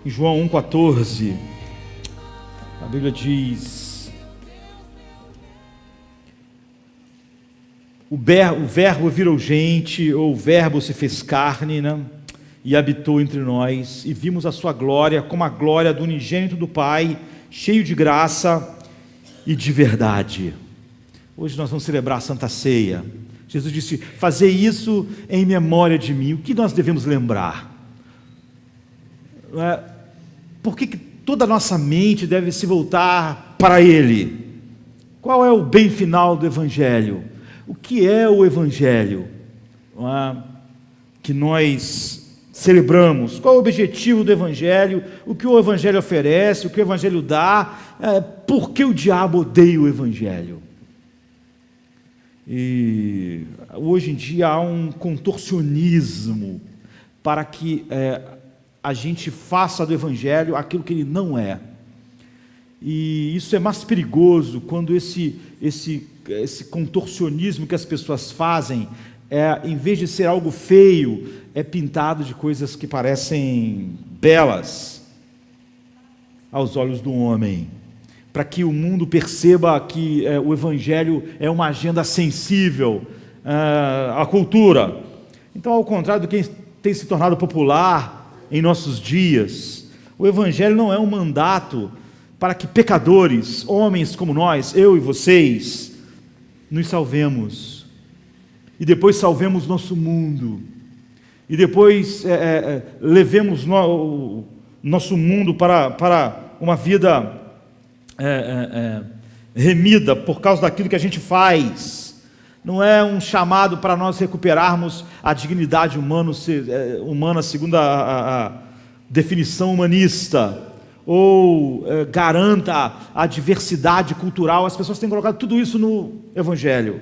Em João 1,14, a Bíblia diz: o verbo virou gente, ou o verbo se fez carne, né? E habitou entre nós, e vimos a sua glória, como a glória do unigênito do Pai, cheio de graça e de verdade. Hoje nós vamos celebrar a Santa Ceia. Jesus disse: fazei isso em memória de mim. O que nós devemos lembrar? Por que toda a nossa mente deve se voltar para Ele? Qual é o bem final do Evangelho? O que é o Evangelho que nós celebramos? Qual é o objetivo do Evangelho? O que o Evangelho oferece? O que o Evangelho dá? Por que o diabo odeia o Evangelho? E hoje em dia há um contorcionismo para que a gente faça do Evangelho aquilo que ele não é. E isso é mais perigoso quando esse contorcionismo que as pessoas fazem, em vez de ser algo feio, é pintado de coisas que parecem belas aos olhos do homem, para que o mundo perceba que o Evangelho é uma agenda sensível à cultura. Então, ao contrário do que tem se tornado popular em nossos dias, o Evangelho não é um mandato para que pecadores, homens como nós, eu e vocês, nos salvemos, e depois salvemos nosso mundo, e depois levemos nosso mundo para uma vida remida por causa daquilo que a gente faz. Não é um chamado para nós recuperarmos a dignidade humana segundo a definição humanista, ou garanta a diversidade cultural. As pessoas têm colocado tudo isso no Evangelho.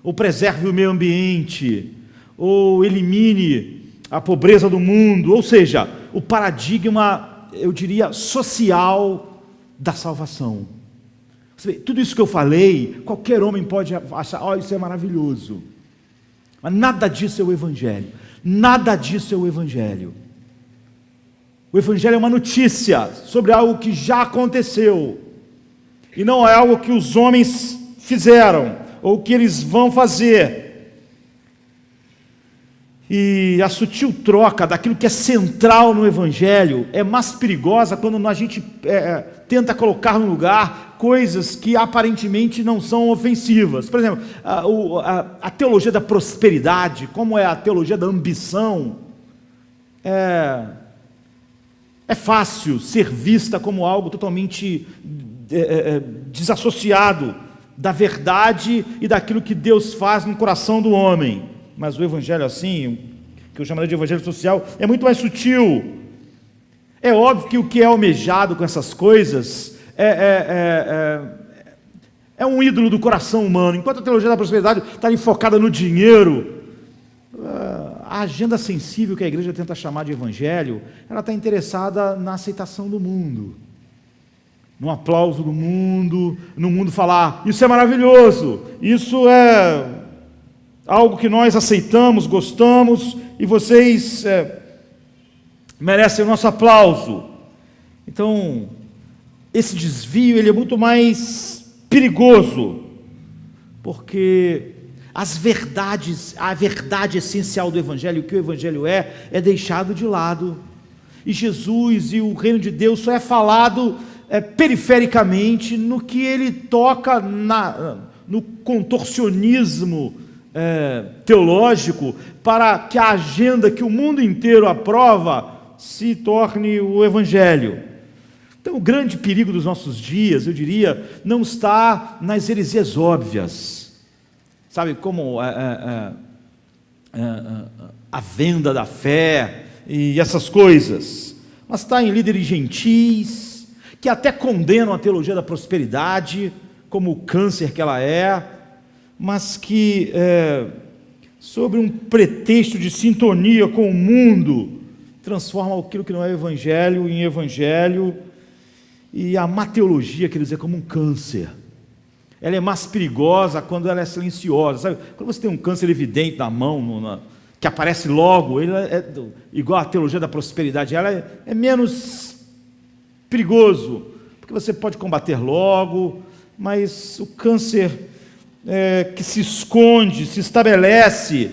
Ou preserve o meio ambiente, ou elimine a pobreza do mundo, ou seja, o paradigma, eu diria, social da salvação. Você vê, tudo isso que eu falei, qualquer homem pode achar: isso é maravilhoso, mas nada disso é o Evangelho. Nada disso é o Evangelho. O Evangelho é uma notícia sobre algo que já aconteceu, e não é algo que os homens fizeram, ou que eles vão fazer. E a sutil troca daquilo que é central no Evangelho é mais perigosa quando a gente tenta colocar no lugar coisas que aparentemente não são ofensivas. Por exemplo, a teologia da prosperidade, como é a teologia da ambição, é fácil ser vista como algo totalmente desassociado da verdade e daquilo que Deus faz no coração do homem. Mas o Evangelho assim, que eu chamaria de Evangelho social, é muito mais sutil. É óbvio que o que é almejado com essas coisas é um ídolo do coração humano. Enquanto a teologia da prosperidade está ali focada no dinheiro, a agenda sensível que a igreja tenta chamar de Evangelho, ela está interessada na aceitação do mundo, no aplauso do mundo, no mundo falar: isso é maravilhoso, isso é algo que nós aceitamos, gostamos, e vocês merecem o nosso aplauso. Então, esse desvio ele é muito mais perigoso, porque a verdade essencial do Evangelho, o que o Evangelho é deixado de lado, e Jesus e o reino de Deus só é falado perifericamente no que ele toca no contorcionismo teológico, para que a agenda que o mundo inteiro aprova se torne o Evangelho. Então, o grande perigo dos nossos dias, eu diria, não está nas heresias óbvias, sabe, como a venda da fé e essas coisas, mas está em líderes gentis, que até condenam a teologia da prosperidade, como o câncer que ela mas que, sobre um pretexto de sintonia com o mundo, transforma aquilo que não é Evangelho em Evangelho. E a má teologia, quer dizer, como um câncer. Ela é mais perigosa quando ela é silenciosa. Sabe? Quando você tem um câncer evidente na mão, que aparece logo, ele igual a teologia da prosperidade, ela é menos perigoso, porque você pode combater logo, mas o câncer que se esconde, se estabelece,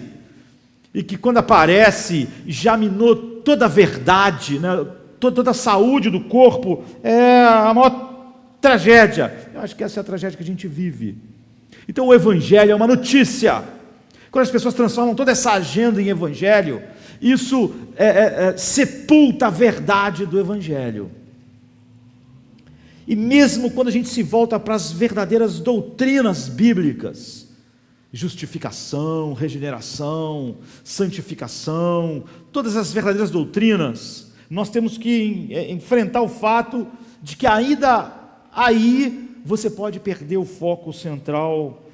e que quando aparece, já minou toda a verdade, né? toda a saúde do corpo, é a maior tragédia. Eu acho que essa é a tragédia que a gente vive. Então o Evangelho é uma notícia. Quando as pessoas transformam toda essa agenda em Evangelho, isso sepulta a verdade do Evangelho. E mesmo quando a gente se volta para as verdadeiras doutrinas bíblicas, justificação, regeneração, santificação, todas as verdadeiras doutrinas, nós temos que enfrentar o fato de que ainda aí você pode perder o foco central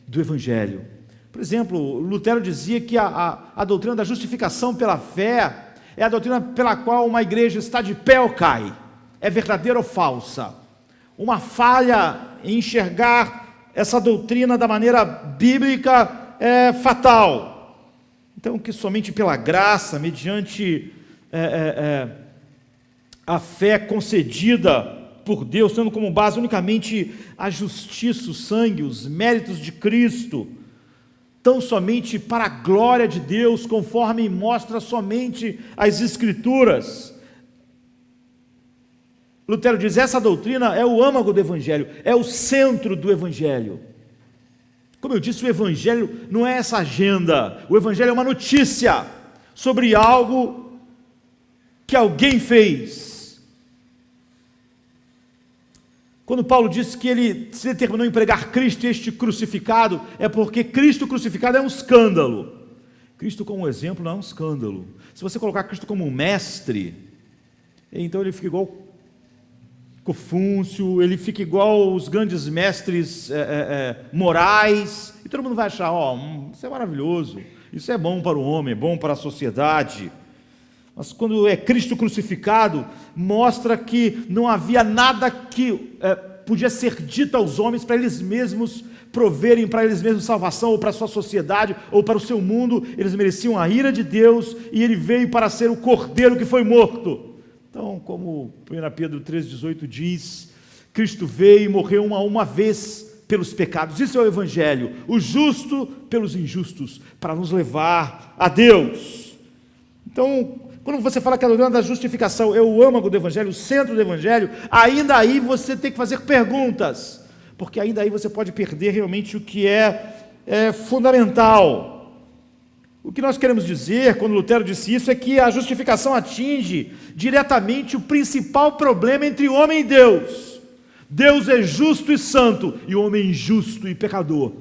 do Evangelho. Por exemplo, Lutero dizia que a doutrina da justificação pela fé é a doutrina pela qual uma igreja está de pé ou cai. É verdadeira ou falsa? Uma falha em enxergar essa doutrina da maneira bíblica é fatal. Então, que somente pela graça, mediante a fé concedida por Deus, tendo como base unicamente a justiça, o sangue, os méritos de Cristo, tão somente para a glória de Deus, conforme mostra somente as Escrituras. Lutero diz, essa doutrina é o âmago do Evangelho, é o centro do Evangelho. Como eu disse, o Evangelho não é essa agenda, o Evangelho é uma notícia sobre algo que alguém fez. Quando Paulo disse que ele se determinou em pregar Cristo e este crucificado, é porque Cristo crucificado é um escândalo. Cristo como exemplo não é um escândalo. Se você colocar Cristo como um mestre, então ele fica igual Confúcio, ele fica igual os grandes mestres morais, e todo mundo vai achar, isso é maravilhoso, isso é bom para o homem, é bom para a sociedade. Mas quando é Cristo crucificado, mostra que não havia nada que podia ser dito aos homens para eles mesmos proverem para eles mesmos salvação, ou para a sua sociedade, ou para o seu mundo. Eles mereciam a ira de Deus, e ele veio para ser o cordeiro que foi morto. Então, como 1 Pedro 3,18 diz, Cristo veio e morreu uma vez pelos pecados. Isso é o Evangelho, o justo pelos injustos, para nos levar a Deus. Então, quando você fala que a doutrina da justificação é o âmago do Evangelho, o centro do Evangelho, ainda aí você tem que fazer perguntas, porque ainda aí você pode perder realmente o que é fundamental. O que nós queremos dizer, quando Lutero disse isso, é que a justificação atinge diretamente o principal problema entre o homem e Deus. Deus é justo e santo, e o homem injusto e pecador.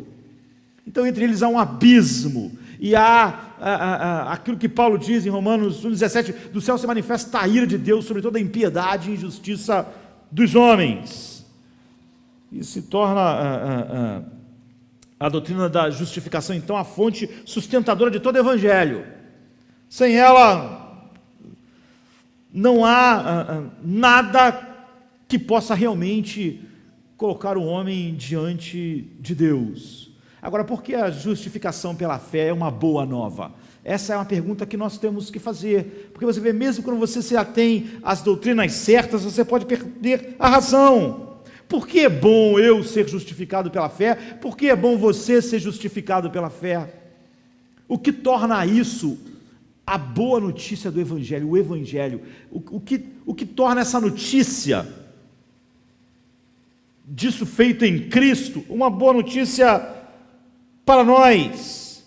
Então, entre eles há um abismo, e há aquilo que Paulo diz em Romanos 1,17, do céu se manifesta a ira de Deus sobre toda a impiedade e injustiça dos homens. E se torna a doutrina da justificação, então, a fonte sustentadora de todo o Evangelho. Sem ela, não há nada que possa realmente colocar o homem diante de Deus. Agora, por que a justificação pela fé é uma boa nova? Essa é uma pergunta que nós temos que fazer, porque você vê, mesmo quando você se atém às doutrinas certas, você pode perder a razão. Por que é bom eu ser justificado pela fé? Por que é bom você ser justificado pela fé? O que torna isso a boa notícia do Evangelho, o Evangelho? O que torna essa notícia disso feito em Cristo uma boa notícia para nós?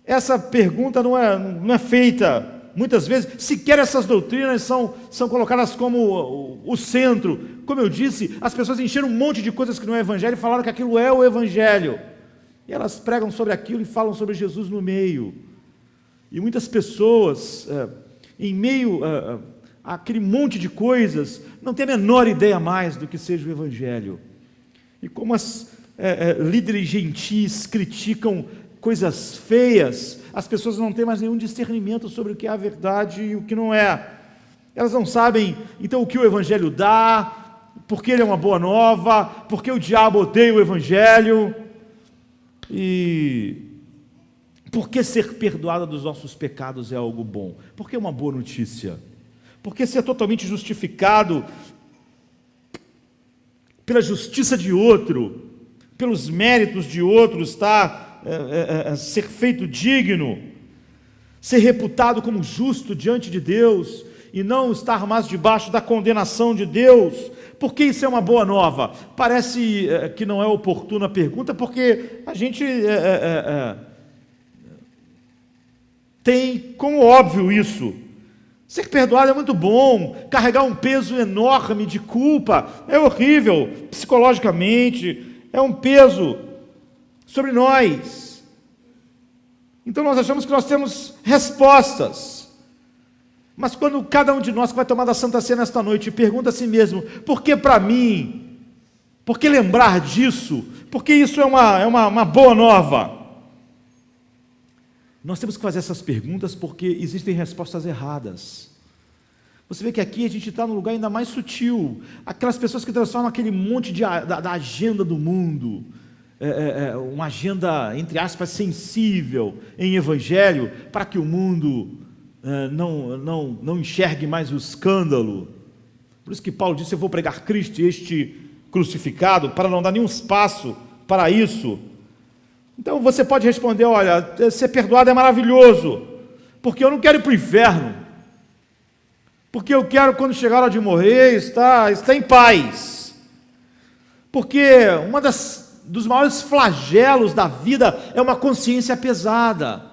Essa pergunta não é feita muitas vezes, sequer essas doutrinas são colocadas como o centro. Como eu disse, as pessoas encheram um monte de coisas que não é Evangelho e falaram que aquilo é o Evangelho. E elas pregam sobre aquilo e falam sobre Jesus no meio. E muitas pessoas, em meio àquele monte de coisas, não têm a menor ideia mais do que seja o Evangelho. E como as líderes gentis criticam coisas feias, as pessoas não têm mais nenhum discernimento sobre o que é a verdade e o que não é. Elas não sabem, então, o que o Evangelho dá, porque ele é uma boa nova, porque o diabo odeia o Evangelho, e porque ser perdoado dos nossos pecados é algo bom, porque é uma boa notícia, Porque ser totalmente justificado pela justiça de outro, pelos méritos de outro, ser feito digno, ser reputado como justo diante de Deus, e não estar mais debaixo da condenação de Deus. Por que isso é uma boa nova? Parece que não é oportuna a pergunta, porque a gente tem como óbvio isso. Ser perdoado é muito bom, carregar um peso enorme de culpa é horrível, psicologicamente, é um peso sobre nós. Então nós achamos que nós temos respostas, mas quando cada um de nós que vai tomar da Santa Ceia nesta noite pergunta a si mesmo, por que para mim? Por que lembrar disso? Porque isso é uma boa nova. Nós temos que fazer essas perguntas porque existem respostas erradas. Você vê que aqui a gente está num lugar ainda mais sutil. Aquelas pessoas que transformam aquele monte da agenda do mundo, uma agenda, entre aspas, sensível em evangelho, para que o mundo não enxergue mais o escândalo. Por isso que Paulo disse, eu vou pregar Cristo, este crucificado, para não dar nenhum espaço para isso. Então você pode responder, olha, ser perdoado é maravilhoso, porque eu não quero ir para o inferno, porque eu quero, quando chegar a hora de morrer, estar em paz, porque dos maiores flagelos da vida é uma consciência pesada.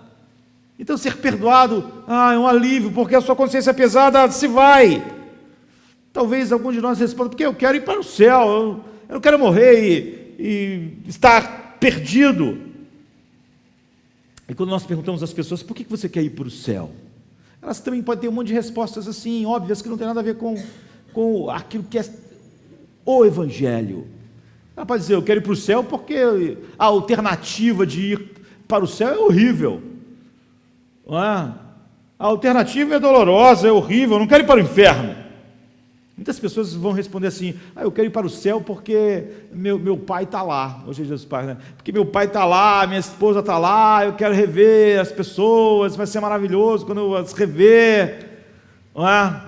Então ser perdoado, é um alívio, porque a sua consciência pesada se vai. Talvez algum de nós responda, porque eu quero ir para o céu, eu não quero morrer e estar perdido. E quando nós perguntamos às pessoas, por que você quer ir para o céu? Elas também podem ter um monte de respostas assim, óbvias, que não tem nada a ver com aquilo que é o Evangelho. Ela pode dizer, eu quero ir para o céu porque a alternativa de ir para o céu é horrível. Não é? A alternativa é dolorosa, é horrível, eu não quero ir para o inferno. Muitas pessoas vão responder assim, eu quero ir para o céu porque meu pai está lá, hoje é Jesus Pai, né? Porque meu pai está lá, minha esposa está lá, eu quero rever as pessoas, vai ser maravilhoso quando eu as rever, não é?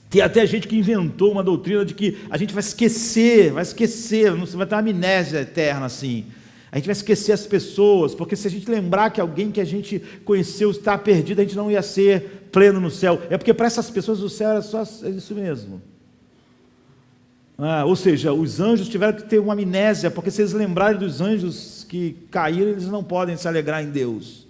Tem até gente que inventou uma doutrina de que a gente vai esquecer, você vai ter uma amnésia eterna assim. A gente vai esquecer as pessoas, porque se a gente lembrar que alguém que a gente conheceu está perdido, a gente não ia ser pleno no céu. É porque para essas pessoas o céu era só isso mesmo. Ou seja, os anjos tiveram que ter uma amnésia, porque se eles lembrarem dos anjos que caíram, eles não podem se alegrar em Deus.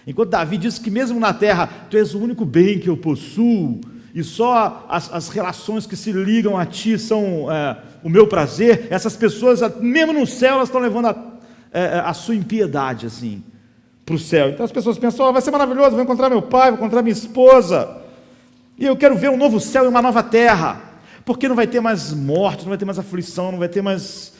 Enquanto Davi disse que mesmo na terra, tu és o único bem que eu possuo, e só as relações que se ligam a ti são o meu prazer, essas pessoas, mesmo no céu, elas estão levando a sua impiedade, assim, para o céu. Então as pessoas pensam, vai ser maravilhoso, vou encontrar meu pai, vou encontrar minha esposa, e eu quero ver um novo céu e uma nova terra, porque não vai ter mais morte, não vai ter mais aflição, não vai ter mais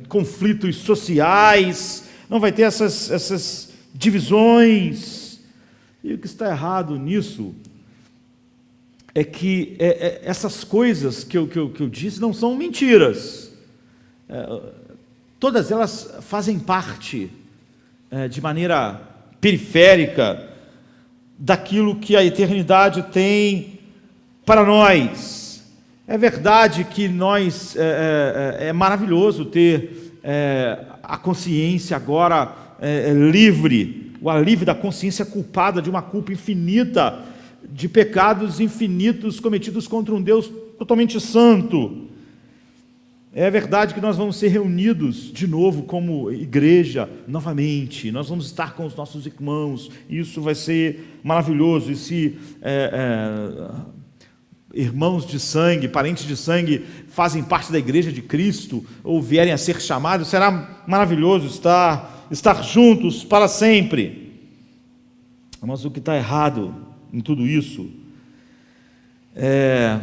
conflitos sociais, não vai ter essas divisões. E o que está errado nisso é que essas coisas que eu disse não são mentiras. Todas elas fazem parte, de maneira periférica, daquilo que a eternidade tem para nós. É verdade que é maravilhoso ter a consciência agora livre, o alívio da consciência culpada de uma culpa infinita, de pecados infinitos cometidos contra um Deus totalmente santo. É verdade que nós vamos ser reunidos de novo como igreja, novamente, nós vamos estar com os nossos irmãos, isso vai ser maravilhoso. E se irmãos de sangue, parentes de sangue, fazem parte da igreja de Cristo, ou vierem a ser chamados, será maravilhoso estar juntos para sempre. Mas o que está errado em tudo isso é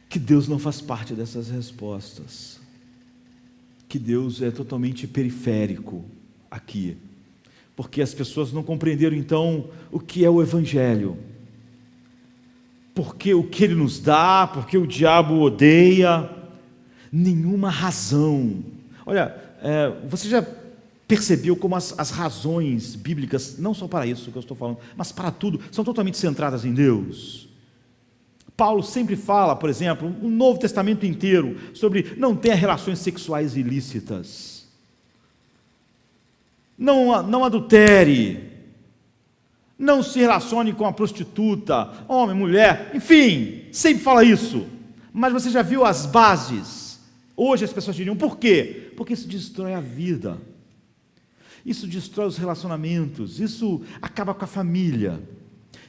que Deus não faz parte dessas respostas, que Deus é totalmente periférico aqui, porque as pessoas não compreenderam então o que é o Evangelho, porque o que Ele nos dá, porque o diabo odeia, nenhuma razão. Olha, você já percebeu como as razões bíblicas, não só para isso que eu estou falando, mas para tudo, são totalmente centradas em Deus. Paulo sempre fala, por exemplo, o Novo Testamento inteiro, sobre não ter relações sexuais ilícitas, não adultere, não se relacione com a prostituta, homem, mulher, enfim, sempre fala isso. Mas você já viu as bases? Hoje as pessoas diriam, por quê? Porque isso destrói a vida, isso destrói os relacionamentos, isso acaba com a família,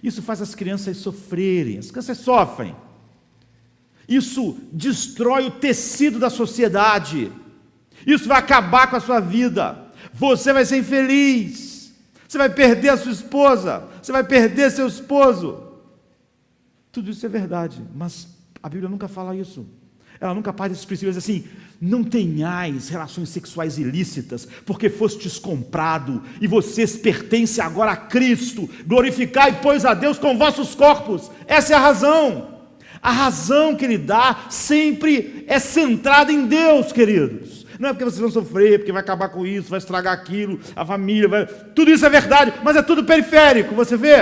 isso faz as crianças sofrerem, as crianças sofrem, isso destrói o tecido da sociedade, isso vai acabar com a sua vida, você vai ser infeliz, você vai perder a sua esposa, você vai perder seu esposo. Tudo isso é verdade, mas a Bíblia nunca fala isso. Ela nunca parte desses princípios assim, não tenhais relações sexuais ilícitas, porque fostes comprado, e vocês pertencem agora a Cristo, glorificai, pois, a Deus com vossos corpos. Essa é a razão que Ele dá sempre é centrada em Deus, queridos. Não é porque vocês vão sofrer, porque vai acabar com isso, vai estragar aquilo, a família, tudo isso é verdade, mas é tudo periférico, você vê?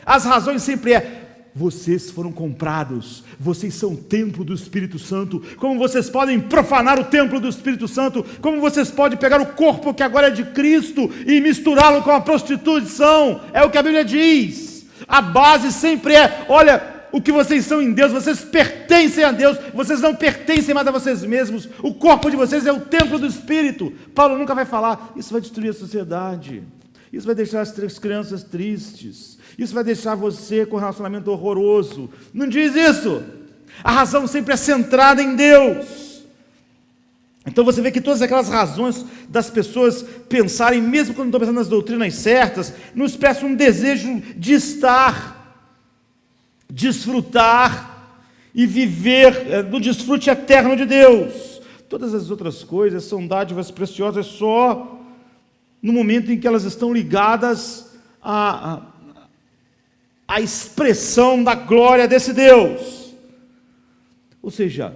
As razões sempre vocês foram comprados, vocês são o templo do Espírito Santo, como vocês podem profanar o templo do Espírito Santo, como vocês podem pegar o corpo que agora é de Cristo e misturá-lo com a prostituição, é o que a Bíblia diz. A base sempre olha, o que vocês são em Deus, vocês pertencem a Deus, vocês não pertencem mais a vocês mesmos, o corpo de vocês é o templo do Espírito. Paulo nunca vai falar, isso vai destruir a sociedade, isso vai deixar as crianças tristes, isso vai deixar você com um relacionamento horroroso. Não diz isso. A razão sempre é centrada em Deus. Então você vê que todas aquelas razões das pessoas pensarem, mesmo quando estão pensando nas doutrinas certas, nos expressam um desejo de estar, desfrutar e viver no desfrute eterno de Deus. Todas as outras coisas são dádivas preciosas só no momento em que elas estão ligadas à expressão da glória desse Deus. Ou seja,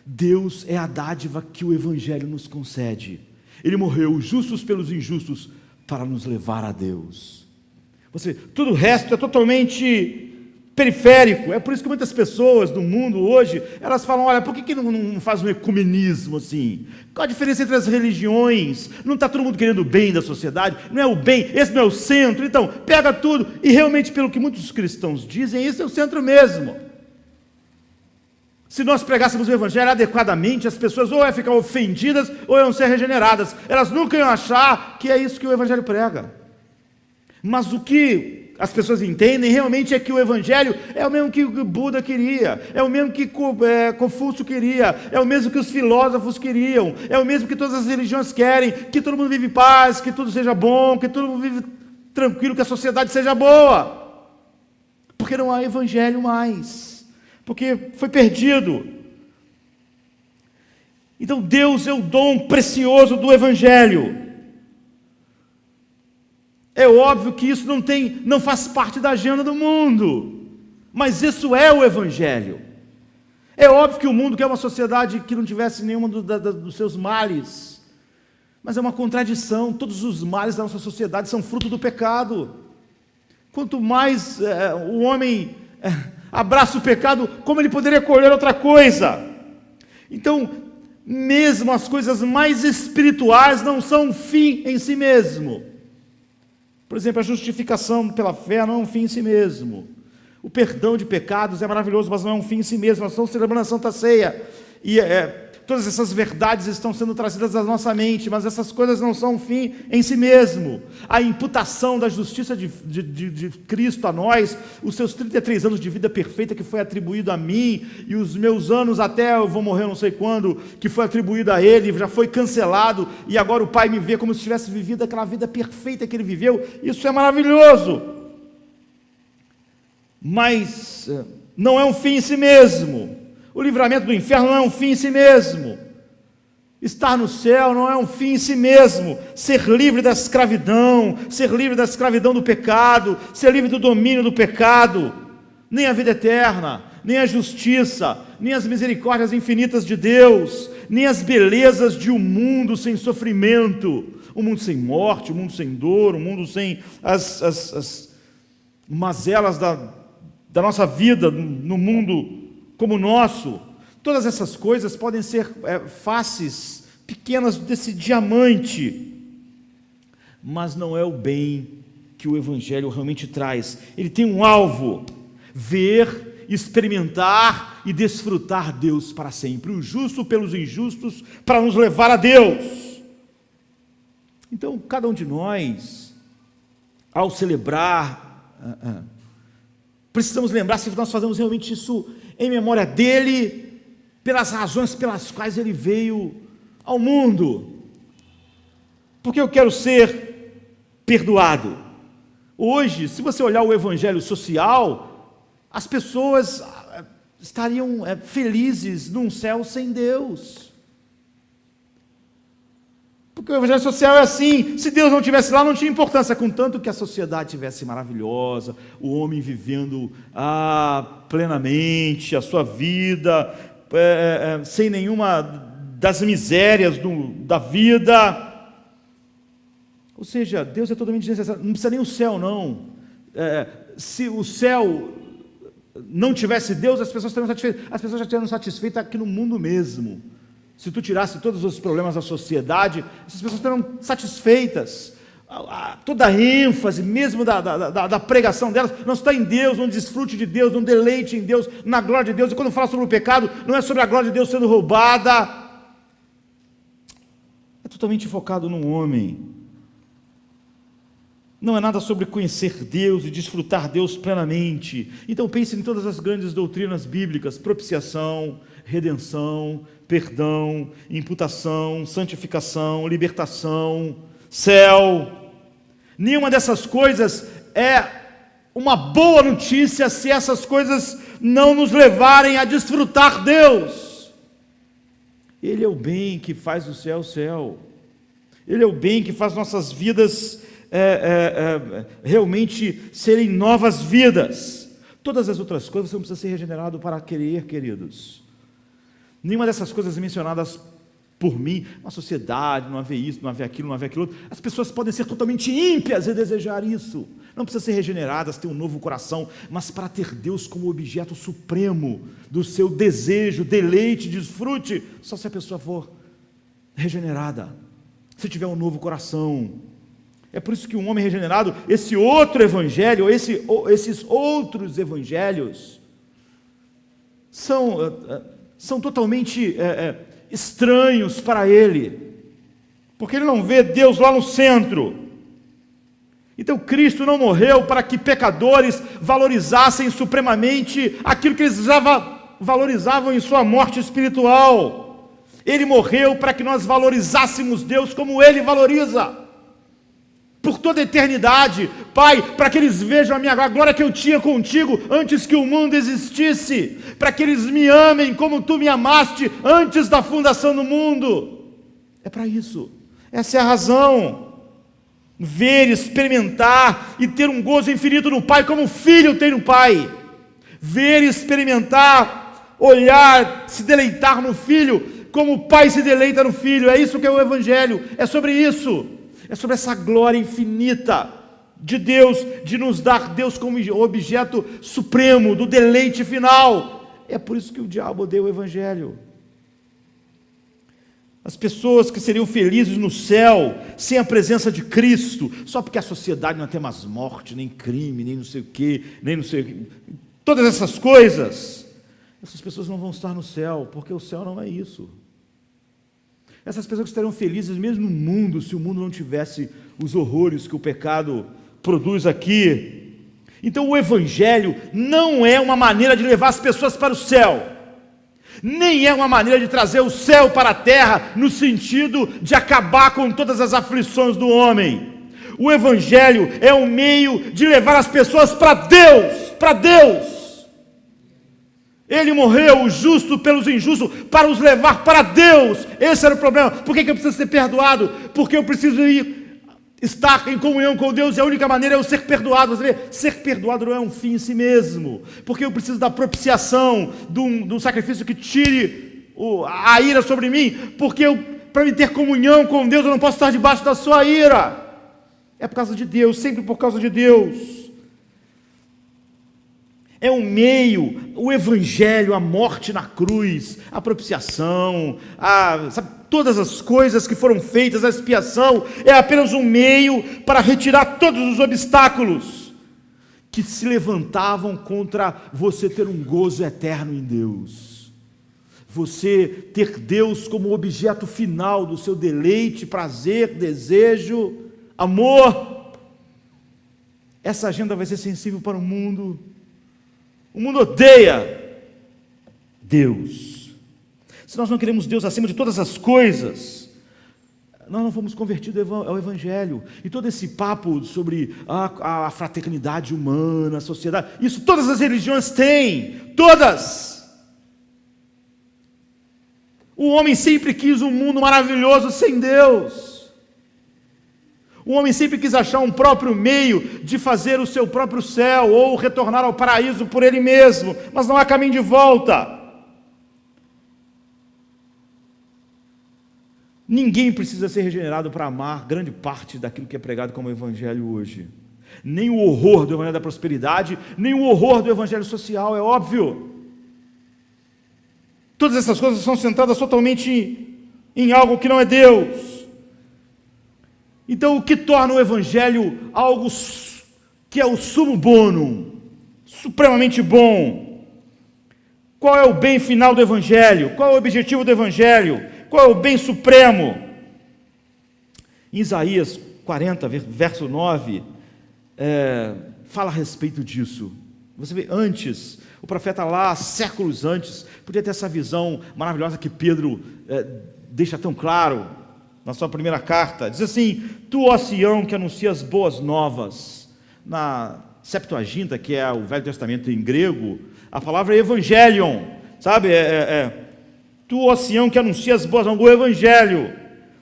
Deus é a dádiva que o Evangelho nos concede. Ele morreu justos pelos injustos para nos levar a Deus. Tudo o resto é totalmente periférico. É por isso que muitas pessoas do mundo hoje, elas falam, olha, por que não faz um ecumenismo assim? Qual a diferença entre as religiões? Não está todo mundo querendo o bem da sociedade? Não é o bem, esse não é o centro? Então, pega tudo, e realmente pelo que muitos cristãos dizem, esse é o centro mesmo. Se nós pregássemos o Evangelho adequadamente, as pessoas ou iam ficar ofendidas, ou iam ser regeneradas. Elas nunca iam achar que é isso que o Evangelho prega. Mas o que as pessoas entendem realmente é que o Evangelho é o mesmo que o Buda queria, é o mesmo que Confúcio queria, é o mesmo que os filósofos queriam, é o mesmo que todas as religiões querem, que todo mundo vive em paz, que tudo seja bom, que todo mundo vive tranquilo, que a sociedade seja boa, porque não há Evangelho mais, porque foi perdido. Então Deus é o dom precioso do Evangelho. É óbvio que isso não faz parte da agenda do mundo, mas isso é o Evangelho. É óbvio que o mundo quer uma sociedade que não tivesse nenhuma dos seus males, mas é uma contradição. Todos os males da nossa sociedade são fruto do pecado. Quanto mais o homem abraça o pecado, como ele poderia colher outra coisa? Então, mesmo as coisas mais espirituais não são um fim em si mesmo. Por exemplo, a justificação pela fé não é um fim em si mesmo. O perdão de pecados é maravilhoso, mas não é um fim em si mesmo. Nós estamos celebrando a Santa Ceia. E todas essas verdades estão sendo trazidas à nossa mente, mas essas coisas não são um fim em si mesmo. A imputação da justiça de Cristo a nós, os seus 33 anos de vida perfeita que foi atribuído a mim, e os meus anos até eu vou morrer não sei quando, que foi atribuído a Ele, já foi cancelado, e agora o Pai me vê como se tivesse vivido aquela vida perfeita que Ele viveu. Isso é maravilhoso, mas não é um fim em si mesmo. O livramento do inferno não é um fim em si mesmo. Estar no céu não é um fim em si mesmo. Ser livre da escravidão, ser livre da escravidão do pecado, ser livre do domínio do pecado, nem a vida eterna, nem a justiça, nem as misericórdias infinitas de Deus, nem as belezas de um mundo sem sofrimento, Um mundo sem morte, um mundo sem dor, um mundo sem as mazelas da nossa vida no mundo como o nosso. Todas essas coisas podem ser faces pequenas desse diamante, mas não é o bem que o Evangelho realmente traz. Ele tem um alvo: ver, experimentar e desfrutar Deus para sempre, o justo pelos injustos, para nos levar a Deus. Então, cada um de nós, ao celebrar, precisamos lembrar se nós fazemos realmente isso em memória dele, pelas razões pelas quais ele veio ao mundo. Porque eu quero ser perdoado. Hoje, se você olhar o evangelho social, as pessoas estariam felizes num céu sem Deus. Porque o evangelho social é assim: se Deus não estivesse lá, não tinha importância, contanto que a sociedade estivesse maravilhosa, o homem vivendo plenamente a sua vida, sem nenhuma das misérias da vida. Ou seja, Deus é totalmente desnecessário, não precisa nem o céu, não. Se o céu não tivesse Deus, as pessoas estariam satisfeitas. As pessoas já estariam satisfeitas aqui no mundo mesmo. Se tu tirasse todos os problemas da sociedade, essas pessoas estariam satisfeitas. Toda a ênfase, mesmo da pregação delas, não está em Deus, no desfrute de Deus, no deleite em Deus, na glória de Deus. E quando fala sobre o pecado, não é sobre a glória de Deus sendo roubada, é totalmente focado no homem. Não é nada sobre conhecer Deus e desfrutar Deus plenamente. Então pense em todas as grandes doutrinas bíblicas: propiciação, redenção, perdão, imputação, santificação, libertação, céu. Nenhuma dessas coisas é uma boa notícia se essas coisas não nos levarem a desfrutar Deus. Ele é o bem que faz do céu o céu. Ele é o bem que faz nossas vidas realmente serem novas vidas. Todas as outras coisas você não precisa ser regenerado para querer, queridos. Nenhuma dessas coisas mencionadas por mim, uma sociedade, não haver isso, não haver aquilo, não haver aquilo outro. As pessoas podem ser totalmente ímpias e desejar isso. Não precisa ser regeneradas, ter um novo coração, mas para ter Deus como objeto supremo do seu desejo, deleite, desfrute, só se a pessoa for regenerada, se tiver um novo coração. É por isso que um homem regenerado, esse outro evangelho, esses outros evangelhos, são totalmente estranhos para ele, porque ele não vê Deus lá no centro. Então Cristo não morreu para que pecadores valorizassem supremamente aquilo que eles já valorizavam em sua morte espiritual. Ele morreu para que nós valorizássemos Deus como Ele valoriza, por toda a eternidade. Pai, para que eles vejam a glória que eu tinha contigo antes que o mundo existisse, para que eles me amem como tu me amaste antes da fundação do mundo. É para isso, essa é a razão. Ver, experimentar e ter um gozo infinito no Pai, como o Filho tem no Pai. Ver, experimentar, olhar, se deleitar no Filho, como o Pai se deleita no Filho. É isso que é o Evangelho, é sobre isso. É sobre essa glória infinita de Deus, de nos dar Deus como objeto supremo do deleite final. É por isso que o diabo odeia o Evangelho. As pessoas que seriam felizes no céu, sem a presença de Cristo, só porque a sociedade não tem mais morte, nem crime, nem não sei o quê, nem não sei o quê, todas essas coisas, essas pessoas não vão estar no céu, porque o céu não é isso. Essas pessoas estariam felizes mesmo no mundo, se o mundo não tivesse os horrores que o pecado produz aqui. Então o Evangelho não é uma maneira de levar as pessoas para o céu, nem é uma maneira de trazer o céu para a terra, no sentido de acabar com todas as aflições do homem. O Evangelho é um meio de levar as pessoas para Deus, para Deus. Ele morreu, o justo pelos injustos, para os levar para Deus. Esse era o problema. Por que eu preciso ser perdoado? Porque eu preciso estar em comunhão com Deus, e a única maneira é eu ser perdoado. Você vê, ser perdoado não é um fim em si mesmo, porque eu preciso da propiciação, de um sacrifício que tire a ira sobre mim, porque eu para me ter comunhão com Deus, eu não posso estar debaixo da sua ira. É por causa de Deus, sempre por causa de Deus. É um meio, o evangelho, a morte na cruz, a propiciação, todas as coisas que foram feitas, a expiação, é apenas um meio para retirar todos os obstáculos que se levantavam contra você ter um gozo eterno em Deus. Você ter Deus como objeto final do seu deleite, prazer, desejo, amor. Essa agenda vai ser sensível para o mundo. O mundo odeia Deus. Se nós não queremos Deus acima de todas as coisas, nós não fomos convertidos ao Evangelho. E todo esse papo sobre a fraternidade humana, a sociedade, isso todas as religiões têm, todas. O homem sempre quis um mundo maravilhoso sem Deus. O homem sempre quis achar um próprio meio de fazer o seu próprio céu, ou retornar ao paraíso por ele mesmo, mas não há caminho de volta. Ninguém precisa ser regenerado para amar grande parte daquilo que é pregado como evangelho hoje. Nem o horror do evangelho da prosperidade, nem o horror do evangelho social, é óbvio. Todas essas coisas são centradas totalmente em algo que não é Deus. Então, o que torna o evangelho algo que é o sumo bonum, supremamente bom? Qual é o bem final do evangelho? Qual é o objetivo do evangelho? Qual é o bem supremo? Em Isaías 40, verso 9, fala a respeito disso. Você vê, antes, o profeta lá, séculos antes, podia ter essa visão maravilhosa que Pedro deixa tão claro na sua primeira carta. Diz assim: tu, ó Sião, que anuncias boas novas. Na Septuaginta, que é o Velho Testamento em grego, a palavra é evangelion, sabe? Tu, ó Sião, que anuncias boas novas, o evangelho.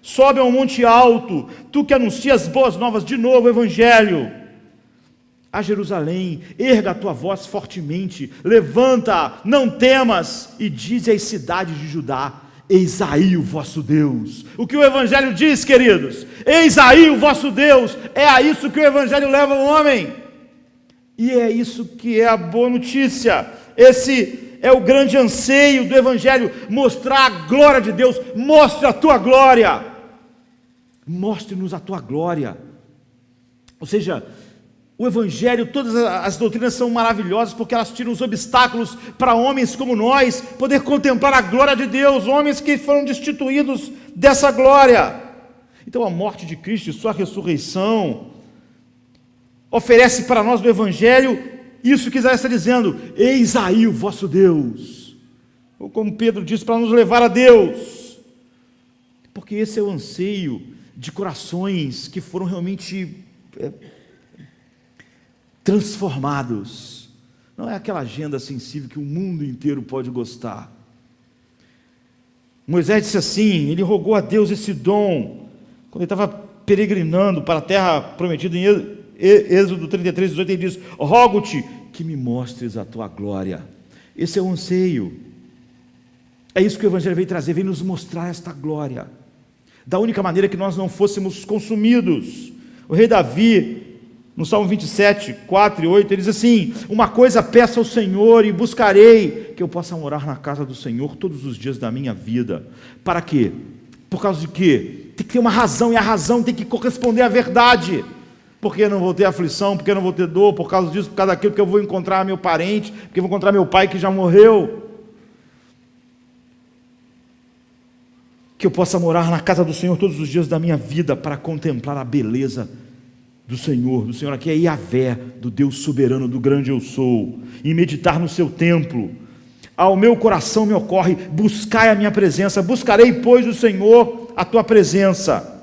Sobe ao monte alto, tu que anuncias boas novas, de novo o evangelho. A Jerusalém, erga a tua voz fortemente, levanta, não temas, e dize às cidades de Judá: eis aí o vosso Deus. O que o evangelho diz, queridos? Eis aí o vosso Deus. É a isso que o evangelho leva o homem. E é isso que é a boa notícia. Esse é o grande anseio do evangelho, mostrar a glória de Deus. Mostre a tua glória. Mostre-nos a tua glória. Ou seja, o evangelho, todas as doutrinas são maravilhosas porque elas tiram os obstáculos para homens como nós poder contemplar a glória de Deus, homens que foram destituídos dessa glória. Então a morte de Cristo e sua ressurreição oferece para nós do evangelho isso que Isaías está dizendo: eis aí o vosso Deus. Ou como Pedro diz, para nos levar a Deus, porque esse é o anseio de corações que foram realmente transformados. Não é aquela agenda sensível que o mundo inteiro pode gostar. Moisés disse assim, ele rogou a Deus esse dom, quando ele estava peregrinando para a terra prometida, em Êxodo 33, 18, ele diz: rogo-te que me mostres a tua glória. Esse é o anseio. É isso que o evangelho veio trazer, veio nos mostrar esta glória, da única maneira que nós não fôssemos consumidos. O rei Davi, no Salmo 27, 4 e 8, ele diz assim: uma coisa peço ao Senhor e buscarei, que eu possa morar na casa do Senhor todos os dias da minha vida. Para quê? Por causa de quê? Tem que ter uma razão, e a razão tem que corresponder à verdade. Porque eu não vou ter aflição, porque eu não vou ter dor, por causa disso, por causa daquilo, porque eu vou encontrar meu parente, porque eu vou encontrar meu pai que já morreu. Que eu possa morar na casa do Senhor todos os dias da minha vida, para contemplar a beleza do Senhor aqui é Yahvé, do Deus soberano, do grande eu sou, e meditar no seu templo. Ao meu coração me ocorre: buscai a minha presença, buscarei, pois, o Senhor, a tua presença.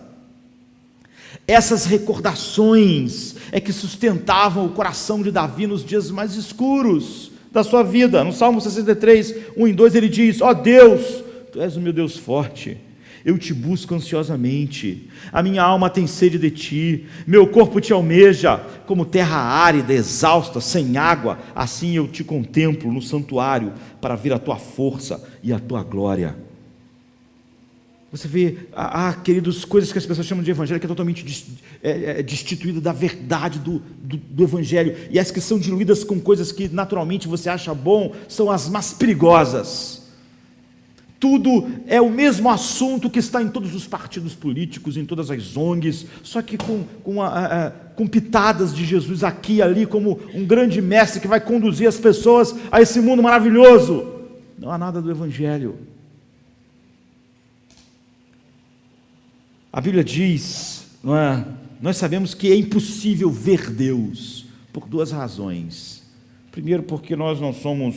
Essas recordações é que sustentavam o coração de Davi nos dias mais escuros da sua vida. No Salmo 63, 1 e 2, ele diz: ó Deus, tu és o meu Deus forte, eu te busco ansiosamente, a minha alma tem sede de ti, meu corpo te almeja, como terra árida, exausta, sem água, assim eu te contemplo no santuário, para ver a tua força e a tua glória. Você vê, queridos, coisas que as pessoas chamam de evangelho, que é totalmente destituída da verdade do evangelho, e as que são diluídas com coisas que naturalmente você acha bom, são as mais perigosas. Tudo é o mesmo assunto que está em todos os partidos políticos, em todas as ONGs, só que com pitadas de Jesus aqui e ali, como um grande mestre que vai conduzir as pessoas a esse mundo maravilhoso. Não há nada do evangelho. A Bíblia diz, não é? Nós sabemos que é impossível ver Deus por duas razões. Primeiro, porque nós não somos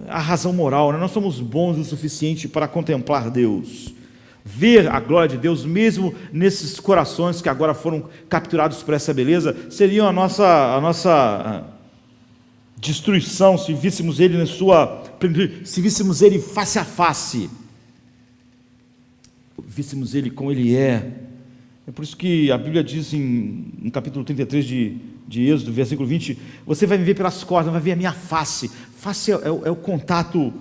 a razão moral, né? Nós somos bons o suficiente para contemplar Deus, ver a glória de Deus, mesmo nesses corações que agora foram capturados por essa beleza, seriam a nossa destruição se víssemos Ele na sua plenitude, se víssemos Ele face a face, víssemos Ele como Ele é. É por isso que a Bíblia diz no capítulo 33 de Êxodo, versículo 20, você vai me ver pelas costas, não vai ver a minha face. Face é o contato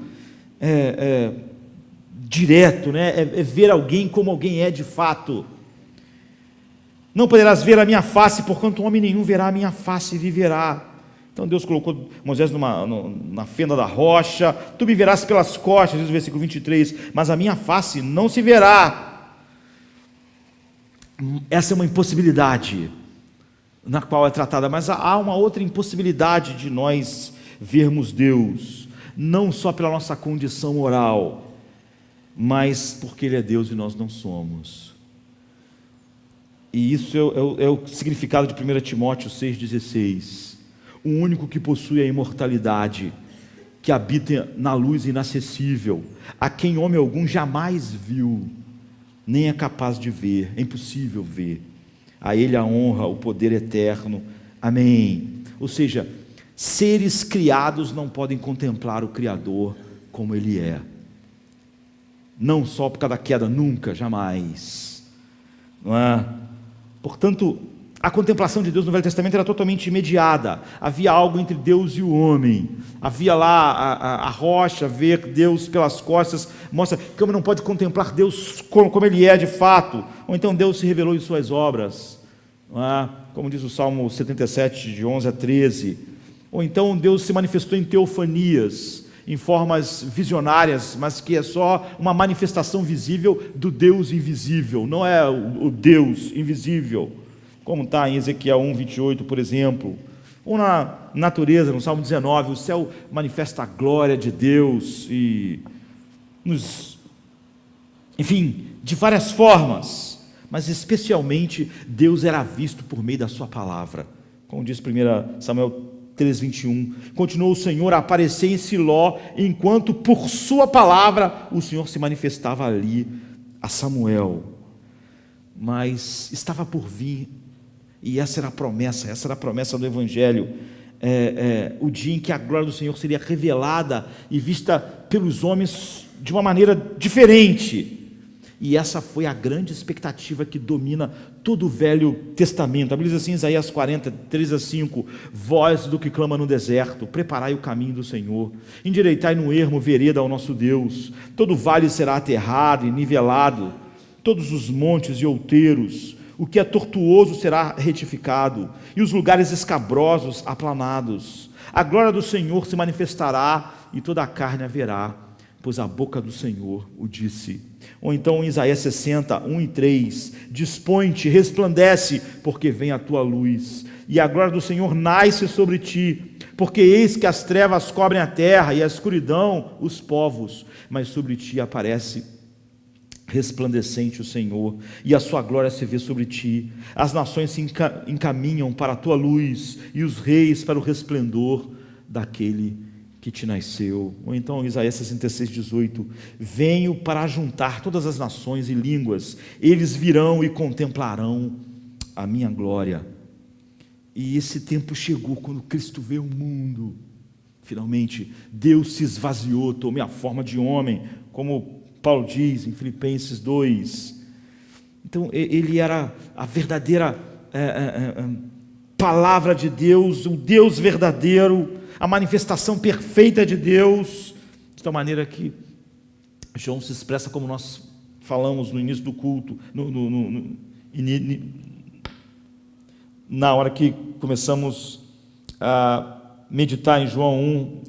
direto, né? É ver alguém como alguém é de fato. Não poderás ver a minha face, porquanto homem nenhum verá a minha face e viverá. Então Deus colocou Moisés na fenda da rocha, tu me verás pelas costas, diz o versículo 23, mas a minha face não se verá. Essa é uma impossibilidade na qual é tratada, mas há uma outra impossibilidade de nós vermos Deus, não só pela nossa condição moral, mas porque Ele é Deus e nós não somos. E isso é o significado de 1 Timóteo 6,16. O único que possui a imortalidade, que habita na luz inacessível, a quem homem algum jamais viu, nem é capaz de ver, é impossível ver. A Ele a honra, o poder eterno. Amém. Ou seja, seres criados não podem contemplar o Criador como Ele é. Não só por causa da queda, nunca, jamais. Não é? Portanto, a contemplação de Deus no Velho Testamento era totalmente imediata. Havia algo entre Deus e o homem. Havia lá a rocha, ver Deus pelas costas, mostra que o homem não pode contemplar Deus como Ele é de fato. Ou então Deus se revelou em suas obras, não é? Como diz o Salmo 77, de 11 a 13. Ou então Deus se manifestou em teofanias, em formas visionárias, mas que é só uma manifestação visível do Deus invisível, não é o Deus invisível, como está em Ezequiel 1:28, por exemplo, ou na natureza, no Salmo 19, o céu manifesta a glória de Deus, enfim, de várias formas, mas especialmente Deus era visto por meio da sua palavra, como diz 1 Samuel 3:21, continuou o Senhor a aparecer em Siló, enquanto por sua palavra o Senhor se manifestava ali a Samuel, mas estava por vir. E essa era a promessa do Evangelho, o dia em que a glória do Senhor seria revelada e vista pelos homens de uma maneira diferente. E essa foi a grande expectativa que domina todo o Velho Testamento. A Bíblia diz assim, Isaías 40, 3-5, voz do que clama no deserto, preparai o caminho do Senhor, endireitai no ermo vereda ao nosso Deus, todo vale será aterrado e nivelado, todos os montes e outeiros, o que é tortuoso será retificado, e os lugares escabrosos aplanados. A glória do Senhor se manifestará, e toda a carne a verá, pois a boca do Senhor o disse. Ou então em Isaías 60, 1-3, dispõe-te, resplandece, porque vem a tua luz, e a glória do Senhor nasce sobre ti, porque eis que as trevas cobrem a terra, e a escuridão os povos, mas sobre ti aparece resplandecente o Senhor, e a sua glória se vê sobre ti. As nações se encaminham para a tua luz, e os reis para o resplendor daquele que te nasceu. Ou então Isaías 66:18, venho para juntar todas as nações e línguas, eles virão e contemplarão a minha glória. E esse tempo chegou quando Cristo veio ao mundo. Finalmente Deus se esvaziou, tomou a forma de homem, como Paulo diz em Filipenses 2. Então Ele era a verdadeira palavra de Deus, o Deus verdadeiro, a manifestação perfeita de Deus, de tal maneira que João se expressa como nós falamos no início do culto, na hora que começamos a meditar em João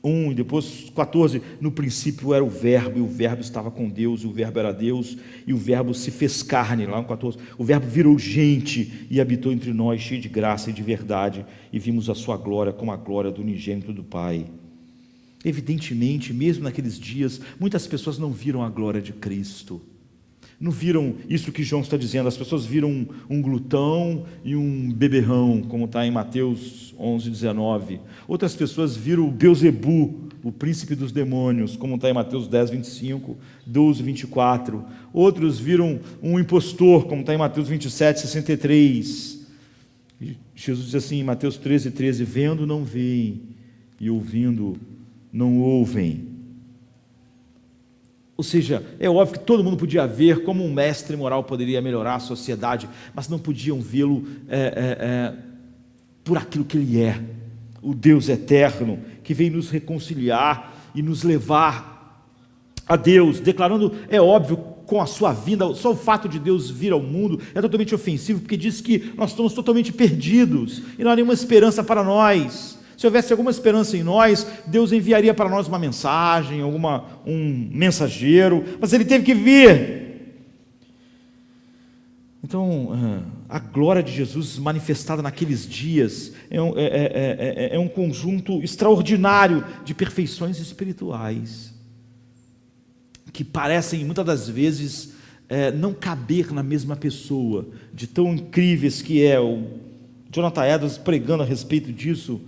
1 e depois 14, no princípio era o Verbo, e o Verbo estava com Deus, e o Verbo era Deus, e o Verbo se fez carne, lá no 14, o Verbo virou gente e habitou entre nós, cheio de graça e de verdade, e vimos a sua glória como a glória do unigênito do Pai. Evidentemente, mesmo naqueles dias, muitas pessoas não viram a glória de Cristo, não viram isso que João está dizendo. As pessoas viram um glutão e um beberrão, como está em Mateus 11, 19. Outras pessoas viram o Beuzebu, o príncipe dos demônios, como está em Mateus 10, 25, 12, 24. Outros viram um impostor, como está em Mateus 27, 63. E Jesus diz assim em Mateus 13, 13, vendo não veem, e ouvindo não ouvem. Ou seja, é óbvio que todo mundo podia ver como um mestre moral poderia melhorar a sociedade, mas não podiam vê-lo por aquilo que ele é, o Deus eterno, que veio nos reconciliar e nos levar a Deus, declarando, é óbvio, com a sua vinda, só o fato de Deus vir ao mundo é totalmente ofensivo, porque diz que nós estamos totalmente perdidos, e não há nenhuma esperança para nós. Se houvesse alguma esperança em nós, Deus enviaria para nós uma mensagem, um mensageiro, mas ele teve que vir. Então, a glória de Jesus manifestada naqueles dias é um conjunto extraordinário de perfeições espirituais, que parecem muitas das vezes não caber na mesma pessoa, de tão incríveis que é. O Jonathan Edwards, pregando a respeito disso,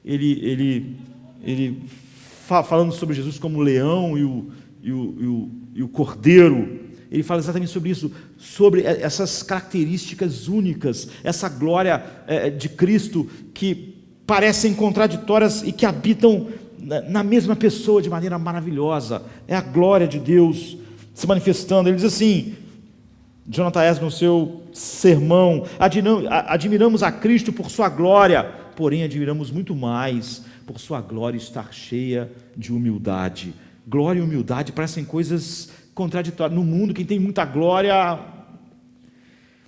ele falando sobre Jesus como o leão e o cordeiro, ele fala exatamente sobre isso, sobre essas características únicas, essa glória de Cristo que parecem contraditórias e que habitam na mesma pessoa de maneira maravilhosa. É a glória de Deus se manifestando. Ele diz assim, Jonathan Edwards, no seu sermão, admiramos a Cristo por sua glória, porém admiramos muito mais por sua glória estar cheia de humildade. Glória e humildade parecem coisas contraditórias. No mundo, quem tem muita glória,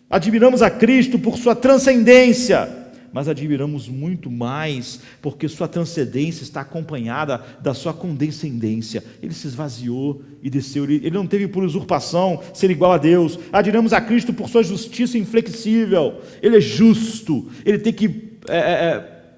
admiramos a Cristo por sua transcendência, mas admiramos muito mais porque sua transcendência está acompanhada da sua condescendência. Ele se esvaziou e desceu, ele não teve por usurpação ser igual a Deus. Admiramos a Cristo por sua justiça inflexível, ele é justo, ele tem que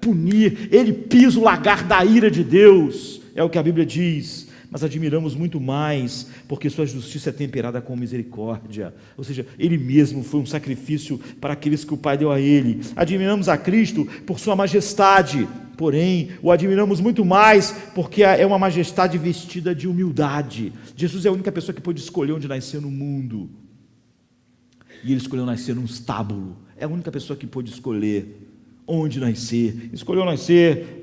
punir, ele pisa o lagar da ira de Deus, é o que a Bíblia diz. Mas admiramos muito mais porque sua justiça é temperada com misericórdia, ou seja, ele mesmo foi um sacrifício para aqueles que o Pai deu a ele. Admiramos a Cristo por sua majestade, porém o admiramos muito mais porque é uma majestade vestida de humildade. Jesus é a única pessoa que pôde escolher onde nascer no mundo, e ele escolheu nascer num estábulo. É a única pessoa que pôde escolher onde nascer. Escolheu nascer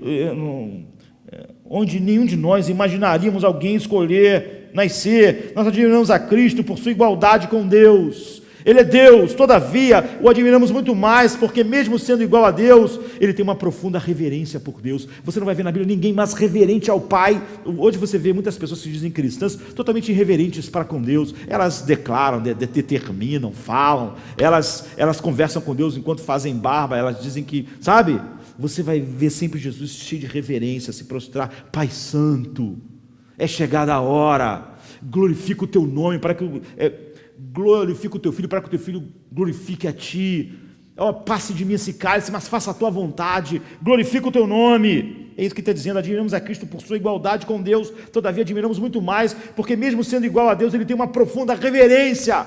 onde nenhum de nós imaginaríamos alguém escolher nascer. Nós admiramos a Cristo por sua igualdade com Deus. Ele é Deus, todavia o admiramos muito mais porque mesmo sendo igual a Deus, ele tem uma profunda reverência por Deus. Você não vai ver na Bíblia ninguém mais reverente ao Pai. Hoje você vê muitas pessoas que se dizem cristãs totalmente irreverentes para com Deus. Elas declaram, determinam, falam, elas conversam com Deus enquanto fazem barba, elas dizem que, sabe? Você vai ver sempre Jesus cheio de reverência, se prostrar. Pai Santo, é chegada a hora, glorifica o teu nome, glorifica o teu filho, para que o teu filho glorifique a ti. Passe de mim esse cálice, mas faça a tua vontade, glorifica o teu nome. É isso que está dizendo, admiramos a Cristo por sua igualdade com Deus, todavia admiramos muito mais, porque mesmo sendo igual a Deus, ele tem uma profunda reverência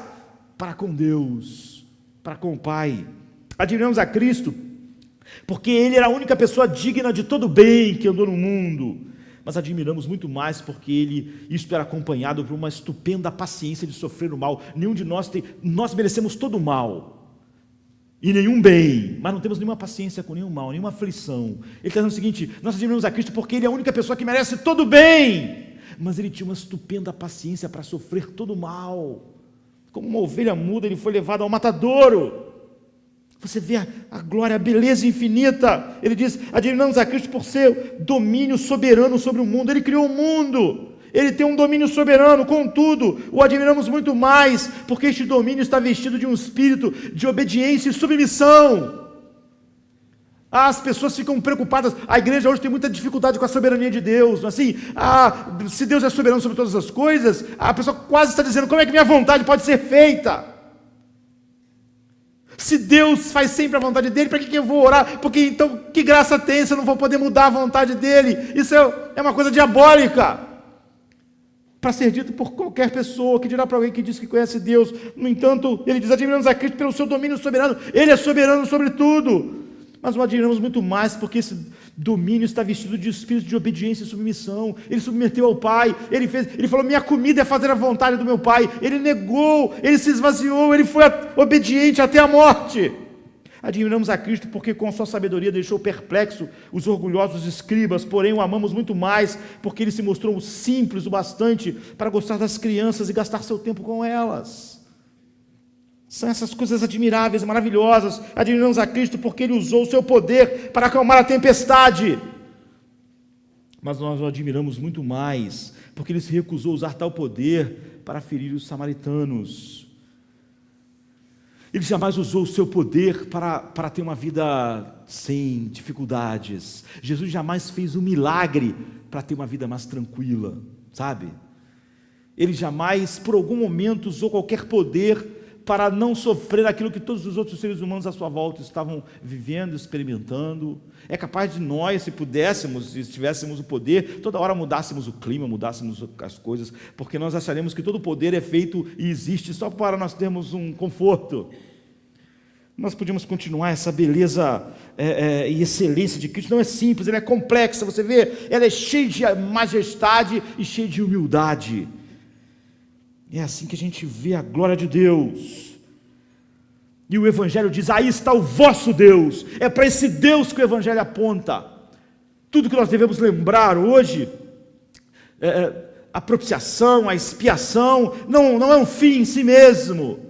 para com Deus, para com o Pai. Admiramos a Cristo porque ele era a única pessoa digna de todo bem que andou no mundo, mas admiramos muito mais porque isto era acompanhado por uma estupenda paciência de sofrer o mal. Nenhum de nós nós merecemos todo o mal e nenhum bem, mas não temos nenhuma paciência com nenhum mal, nenhuma aflição. Ele está dizendo o seguinte, nós admiramos a Cristo porque ele é a única pessoa que merece todo o bem, mas ele tinha uma estupenda paciência para sofrer todo o mal. Como uma ovelha muda, ele foi levado ao matadouro. Você vê a glória, a beleza infinita. Ele diz, admiramos a Cristo por seu domínio soberano sobre o mundo. Ele criou o mundo, Ele tem um domínio soberano, contudo, o admiramos muito mais, porque este domínio está vestido de um espírito de obediência e submissão. As pessoas ficam preocupadas, a igreja hoje tem muita dificuldade com a soberania de Deus, assim, se Deus é soberano sobre todas as coisas, a pessoa quase está dizendo, como é que minha vontade pode ser feita? Se Deus faz sempre a vontade dele, para que eu vou orar? Porque então, que graça tem se eu não vou poder mudar a vontade dele? Isso é uma coisa diabólica, para ser dito por qualquer pessoa, que dirá para alguém que diz que conhece Deus. No entanto, ele diz, admiramos a Cristo pelo seu domínio soberano, ele é soberano sobre tudo, mas o admiramos muito mais, porque esse domínio está vestido de espírito de obediência e submissão. Ele submeteu ao Pai, ele falou, minha comida é fazer a vontade do meu Pai. Ele negou, ele se esvaziou, ele foi obediente até a morte. Admiramos a Cristo porque com sua sabedoria deixou perplexo os orgulhosos escribas, porém o amamos muito mais, porque ele se mostrou simples o bastante para gostar das crianças e gastar seu tempo com elas. São essas coisas admiráveis, maravilhosas. Admiramos a Cristo porque ele usou o seu poder para acalmar a tempestade. Mas nós o admiramos muito mais porque ele se recusou a usar tal poder para ferir os samaritanos. Ele jamais usou o seu poder para ter uma vida sem dificuldades. Jesus jamais fez um milagre para ter uma vida mais tranquila, sabe? Ele jamais, por algum momento, usou qualquer poder para não sofrer aquilo que todos os outros seres humanos à sua volta estavam vivendo, experimentando. É capaz de nós, se pudéssemos, se tivéssemos o poder, toda hora mudássemos o clima, mudássemos as coisas, porque nós acharemos que todo o poder é feito e existe só para nós termos um conforto. Nós podíamos continuar essa beleza e excelência de Cristo. Não é simples, ela é complexa, você vê, ela é cheia de majestade e cheia de humildade. É assim que a gente vê a glória de Deus. E o Evangelho diz, aí está o vosso Deus. É para esse Deus que o Evangelho aponta. Tudo que nós devemos lembrar hoje, a propiciação, a expiação, não é um fim em si mesmo.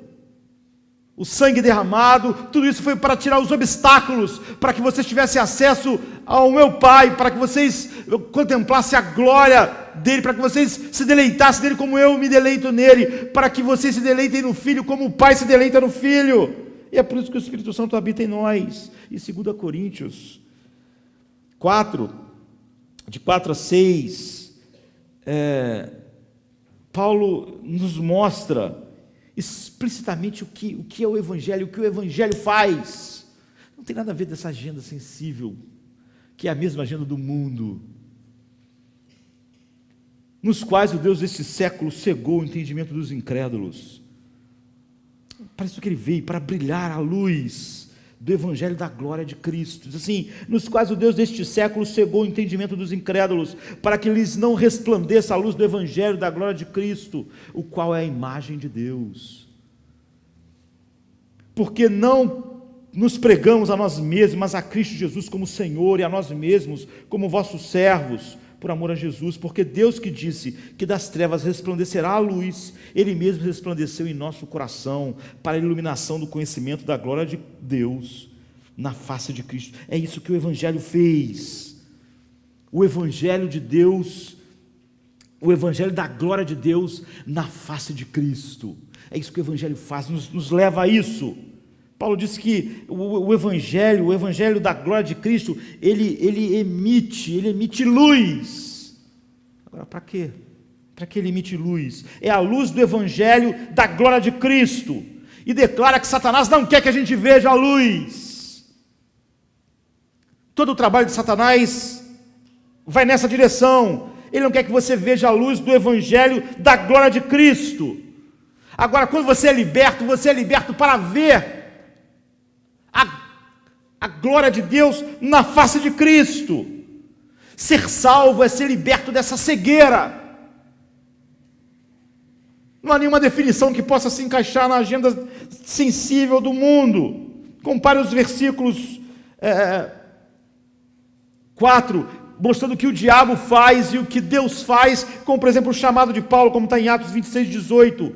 O sangue derramado, tudo isso foi para tirar os obstáculos, para que vocês tivessem acesso ao meu Pai, para que vocês contemplassem a glória dele, para que vocês se deleitassem nele como eu me deleito nele, para que vocês se deleitem no Filho como o Pai se deleita no Filho. E é por isso que o Espírito Santo habita em nós. E 2 Coríntios 4, de 4 a 6, Paulo nos mostra explicitamente o que é o Evangelho, o que o Evangelho faz. Não tem nada a ver dessa agenda sensível, que é a mesma agenda do mundo, nos quais o Deus deste século cegou o entendimento dos incrédulos. Parece que ele veio para brilhar a luz do Evangelho da glória de Cristo. Diz assim, nos quais o Deus deste século cegou o entendimento dos incrédulos, para que lhes não resplandeça a luz do Evangelho da glória de Cristo, o qual é a imagem de Deus. Porque não nos pregamos a nós mesmos, mas a Cristo Jesus como Senhor, e a nós mesmos como vossos servos, por amor a Jesus, porque Deus que disse que das trevas resplandecerá a luz, Ele mesmo resplandeceu em nosso coração, para a iluminação do conhecimento da glória de Deus, na face de Cristo. É isso que o Evangelho fez. O Evangelho de Deus, o Evangelho da glória de Deus, na face de Cristo. É isso que o Evangelho faz, nos leva a isso. Paulo disse que o Evangelho da glória de Cristo, ele emite luz. Agora, para quê? Para que ele emite luz? É a luz do Evangelho da glória de Cristo. E declara que Satanás não quer que a gente veja a luz. Todo o trabalho de Satanás vai nessa direção. Ele não quer que você veja a luz do Evangelho da glória de Cristo. Agora, quando você é liberto para ver a glória de Deus na face de Cristo. Ser salvo é ser liberto dessa cegueira. Não há nenhuma definição que possa se encaixar na agenda sensível do mundo. Compare os versículos 4, mostrando o que o diabo faz e o que Deus faz, como por exemplo o chamado de Paulo, como está em Atos 26, 18.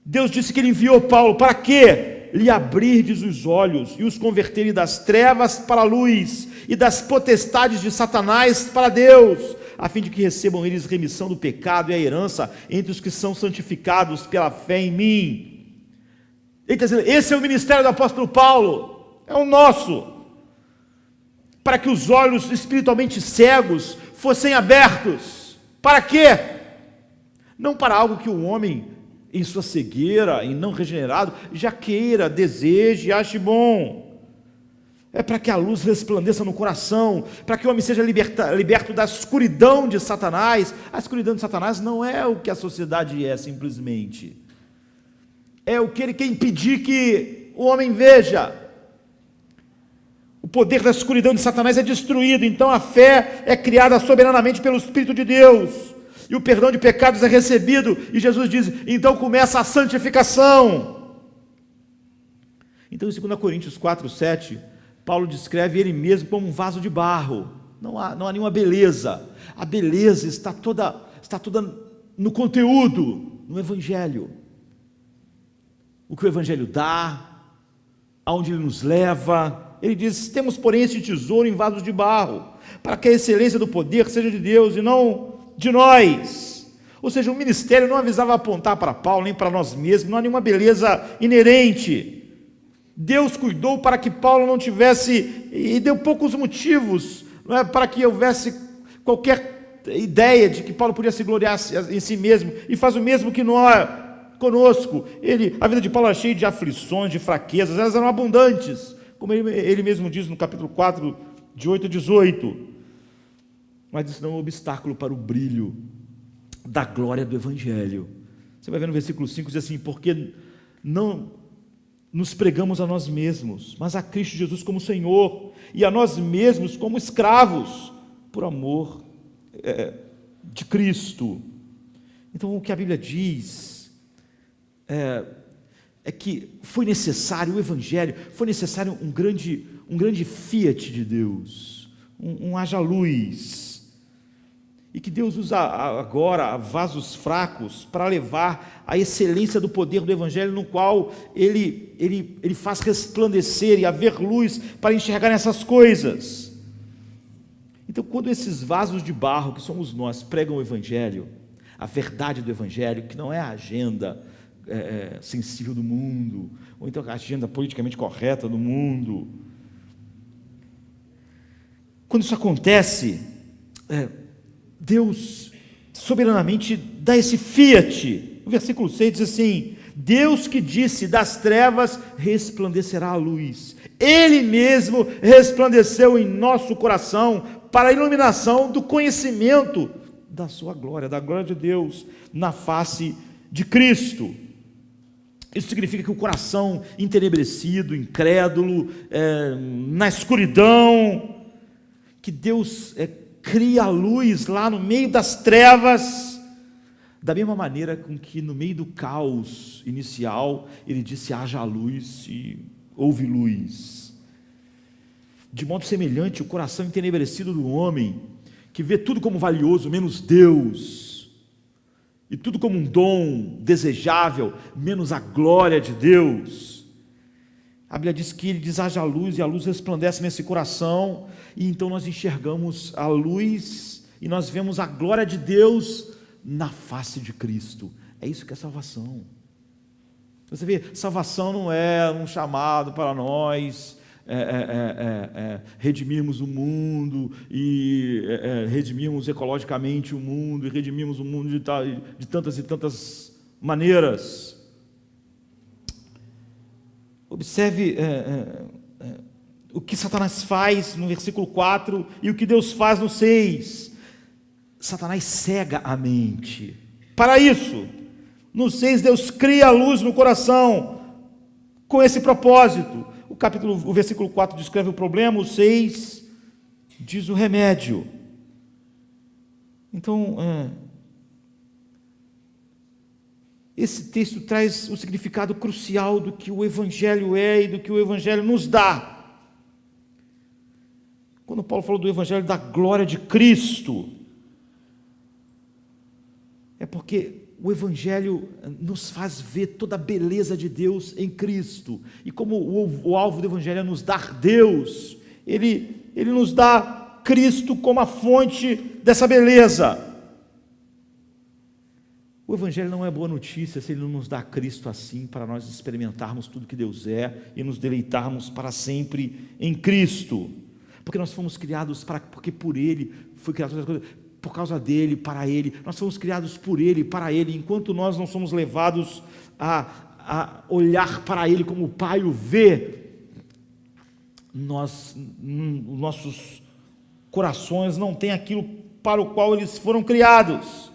Deus disse que ele enviou Paulo, para quê? Lhe abrirdes os olhos e os converterem das trevas para a luz e das potestades de Satanás para Deus, a fim de que recebam eles remissão do pecado e a herança entre os que são santificados pela fé em mim. Ele está dizendo, esse é o ministério do apóstolo Paulo, é o nosso, para que os olhos espiritualmente cegos fossem abertos. Para quê? Não para algo que o homem, em sua cegueira, em não regenerado, já queira, deseje, ache bom. É para que a luz resplandeça no coração, para que o homem seja liberto da escuridão de Satanás. A escuridão de Satanás não é o que a sociedade é, simplesmente. É o que ele quer impedir que o homem veja. O poder da escuridão de Satanás é destruído, então a fé é criada soberanamente pelo Espírito de Deus, e o perdão de pecados é recebido, e Jesus diz, então começa a santificação. Então em 2 Coríntios 4:7, Paulo descreve ele mesmo como um vaso de barro. Não há nenhuma beleza, a beleza está toda no conteúdo, no Evangelho. O que o Evangelho dá, aonde ele nos leva. Ele diz, temos porém este tesouro em vasos de barro, para que a excelência do poder seja de Deus e não de nós. Ou seja, o ministério não avisava apontar para Paulo, nem para nós mesmos, não há nenhuma beleza inerente. Deus cuidou para que Paulo não tivesse, e deu poucos motivos, não é, para que houvesse qualquer ideia de que Paulo podia se gloriar em si mesmo, e faz o mesmo que nós, conosco. A vida de Paulo era cheia de aflições, de fraquezas, elas eram abundantes, como ele mesmo diz no capítulo 4, de 8 a 18, mas isso não é um obstáculo para o brilho da glória do Evangelho. Você vai ver no versículo 5, diz assim, porque não nos pregamos a nós mesmos, mas a Cristo Jesus como Senhor, e a nós mesmos como escravos, por amor de Cristo. Então o que a Bíblia diz é que foi necessário, o Evangelho, foi necessário um grande fiat de Deus, um haja luz, e que Deus usa agora vasos fracos para levar a excelência do poder do Evangelho, no qual ele faz resplandecer e haver luz para enxergar essas coisas. Então, quando esses vasos de barro, que somos nós, pregam o Evangelho, a verdade do Evangelho, que não é a agenda sensível do mundo, ou então a agenda politicamente correta do mundo, quando isso acontece, Deus soberanamente dá esse fiat. O versículo 6 diz assim, Deus que disse, das trevas resplandecerá a luz, Ele mesmo resplandeceu em nosso coração, para a iluminação do conhecimento da sua glória, da glória de Deus, na face de Cristo. Isso significa que o coração entenebrecido, incrédulo, na escuridão, que Deus cria a luz lá no meio das trevas, da mesma maneira com que no meio do caos inicial, Ele disse, haja luz e houve luz. De modo semelhante, o coração entenebrecido do homem, que vê tudo como valioso, menos Deus, e tudo como um dom desejável, menos a glória de Deus. A Bíblia diz que Ele diz, haja luz, e a luz resplandece nesse coração, e então nós enxergamos a luz, e nós vemos a glória de Deus na face de Cristo. É isso que é salvação. Você vê, salvação não é um chamado para nós redimirmos o mundo, e redimirmos ecologicamente o mundo, e redimirmos o mundo de tantas e tantas maneiras. Observe o que Satanás faz no versículo 4 e o que Deus faz no 6. Satanás cega a mente. Para isso, no 6, Deus cria a luz no coração com esse propósito. O versículo 4 descreve o problema, o 6 diz o remédio. Então, esse texto traz o significado crucial do que o Evangelho é e do que o Evangelho nos dá. Quando Paulo falou do Evangelho da glória de Cristo, é porque o Evangelho nos faz ver toda a beleza de Deus em Cristo, e como o alvo do Evangelho é nos dar Deus, ele nos dá Cristo como a fonte dessa beleza. O Evangelho não é boa notícia se ele não nos dá Cristo assim, para nós experimentarmos tudo que Deus é e nos deleitarmos para sempre em Cristo. Porque nós fomos criados porque por Ele foi criado todas as coisas, por causa dEle, para Ele. Nós fomos criados por Ele, para Ele. Enquanto nós não somos levados a olhar para Ele como o Pai o vê, nossos corações não têm aquilo para o qual eles foram criados.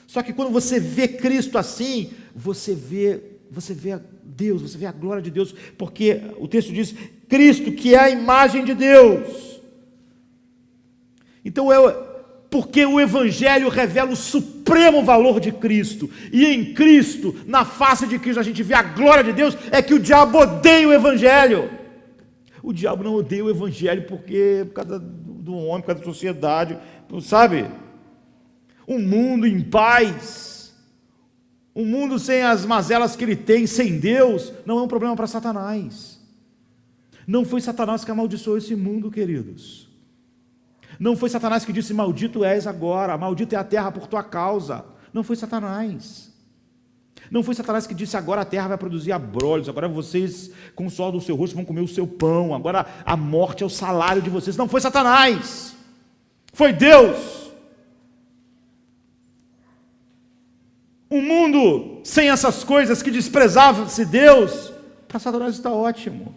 Só que quando você vê Cristo assim, você vê a Deus, você vê a glória de Deus, porque o texto diz, Cristo, que é a imagem de Deus. Então, porque o Evangelho revela o supremo valor de Cristo, e em Cristo, na face de Cristo, a gente vê a glória de Deus, é que o diabo odeia o Evangelho. O diabo não odeia o Evangelho por causa do homem, por causa da sociedade, sabe? Um mundo em paz, um mundo sem as mazelas que ele tem, sem Deus, não é um problema para Satanás. Não foi Satanás que amaldiçoou esse mundo, queridos. Não foi Satanás que disse, maldito és agora, maldita é a terra por tua causa. Não foi Satanás. Não foi Satanás que disse, agora a terra vai produzir abrolhos, agora vocês, com o suor do seu rosto, vão comer o seu pão, agora a morte é o salário de vocês. Não foi Satanás. Foi Deus. Um mundo sem essas coisas, que desprezava-se Deus, para Satanás está ótimo.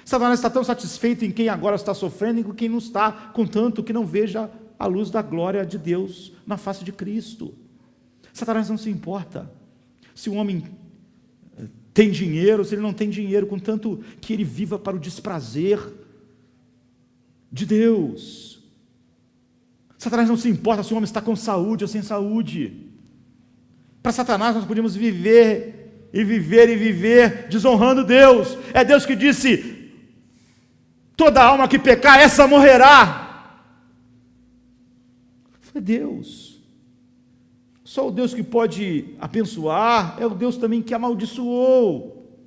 Satanás está tão satisfeito em quem agora está sofrendo e com quem não está, contanto que não veja a luz da glória de Deus na face de Cristo. Satanás não se importa se o homem tem dinheiro, se ele não tem dinheiro, contanto que ele viva para o desprazer de Deus. Satanás não se importa se o homem está com saúde ou sem saúde. Para Satanás nós podíamos viver e viver e viver desonrando Deus. É Deus que disse, toda alma que pecar, essa morrerá. Foi Deus. Só o Deus que pode abençoar é o Deus também que amaldiçoou.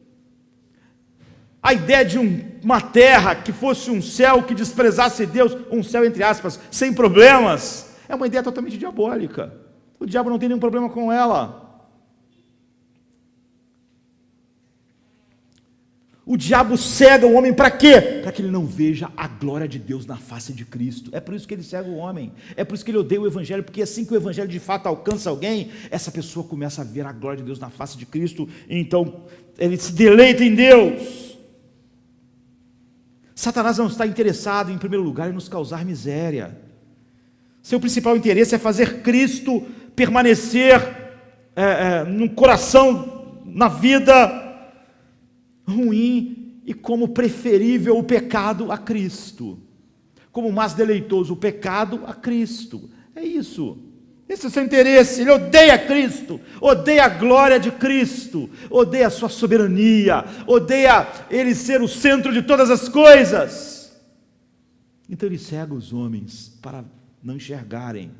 A ideia de uma terra que fosse um céu que desprezasse Deus, um céu entre aspas, sem problemas, é uma ideia totalmente diabólica. O diabo não tem nenhum problema com ela. O diabo cega o homem para quê? Para que ele não veja a glória de Deus na face de Cristo. É por isso que ele cega o homem. É por isso que ele odeia o Evangelho, porque assim que o Evangelho de fato alcança alguém, essa pessoa começa a ver a glória de Deus na face de Cristo, e então ele se deleita em Deus. Satanás não está interessado em primeiro lugar em nos causar miséria. Seu principal interesse é fazer Cristo permanecer no coração, na vida ruim, e como preferível o pecado a Cristo, como mais deleitoso o pecado a Cristo. É isso. Esse é o seu interesse. Ele odeia Cristo, odeia a glória de Cristo, odeia a sua soberania, odeia ele ser o centro de todas as coisas. Então ele cega os homens para não enxergarem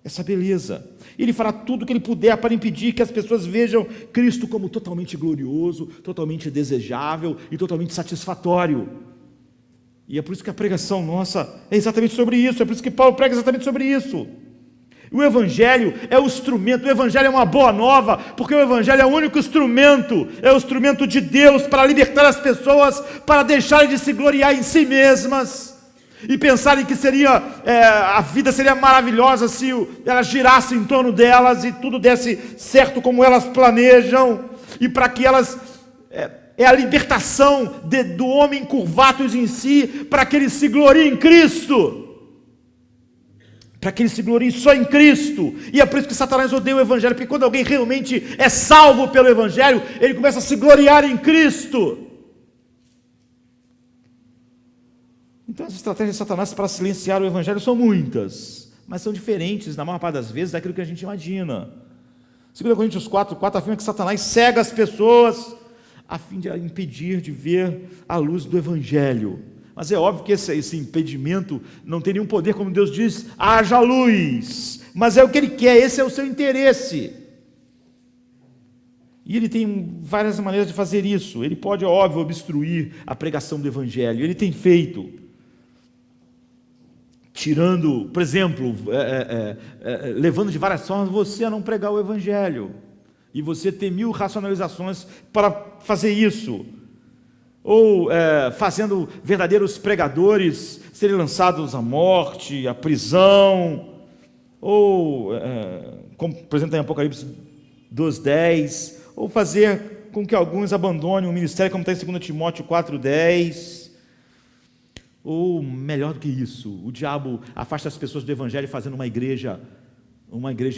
essa beleza. Ele fará tudo o que ele puder para impedir que as pessoas vejam Cristo como totalmente glorioso, totalmente desejável e totalmente satisfatório. E é por isso que a pregação nossa é exatamente sobre isso, é por isso que Paulo prega exatamente sobre isso. O Evangelho é o instrumento, o Evangelho é uma boa nova, porque o Evangelho é o único instrumento, é o instrumento de Deus para libertar as pessoas, para deixarem de se gloriar em si mesmas, e pensarem que a vida seria maravilhosa se elas girassem em torno delas e tudo desse certo como elas planejam, e para que elas, é a libertação do homem curvatus em si, para que ele se glorie em Cristo, para que ele se glorie só em Cristo. E é por isso que Satanás odeia o Evangelho, porque quando alguém realmente é salvo pelo Evangelho, ele começa a se gloriar em Cristo. Então as estratégias de Satanás para silenciar o Evangelho são muitas, mas são diferentes, na maior parte das vezes, daquilo que a gente imagina. 2 Coríntios 4 afirma que Satanás cega as pessoas a fim de impedir de ver a luz do Evangelho. Mas é óbvio que esse impedimento não tem nenhum poder, como Deus diz, haja luz, mas é o que Ele quer, esse é o seu interesse. E Ele tem várias maneiras de fazer isso. Ele pode, óbvio, obstruir a pregação do Evangelho, Ele tem feito. tirando, por exemplo, levando de várias formas você a não pregar o Evangelho. E você ter 1000 racionalizações para fazer isso. Ou fazendo verdadeiros pregadores serem lançados à morte, à prisão. Ou, como por exemplo em Apocalipse 2:10, ou fazer com que alguns abandonem o ministério, como está em 2 Timóteo 4:10. Ou, melhor do que isso, o diabo afasta as pessoas do evangelho fazendo uma igreja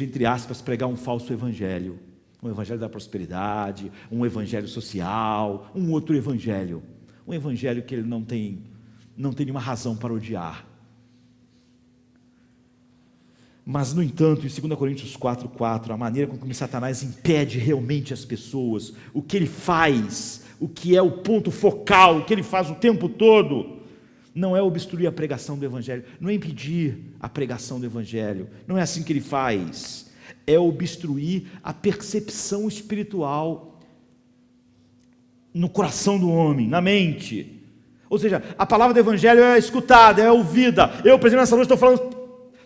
entre aspas, pregar um falso evangelho. Um evangelho da prosperidade, um evangelho social, um outro evangelho. Um evangelho que ele não tem nenhuma razão para odiar. Mas, no entanto, em 2 Coríntios 4:4, a maneira com que Satanás impede realmente as pessoas, o que ele faz, o que é o ponto focal, o que ele faz o tempo todo, não é obstruir a pregação do Evangelho, não é impedir a pregação do Evangelho, não é assim que ele faz, é obstruir a percepção espiritual no coração do homem, na mente. Ou seja, a palavra do Evangelho é escutada, é ouvida. Eu, por exemplo, nessa noite estou falando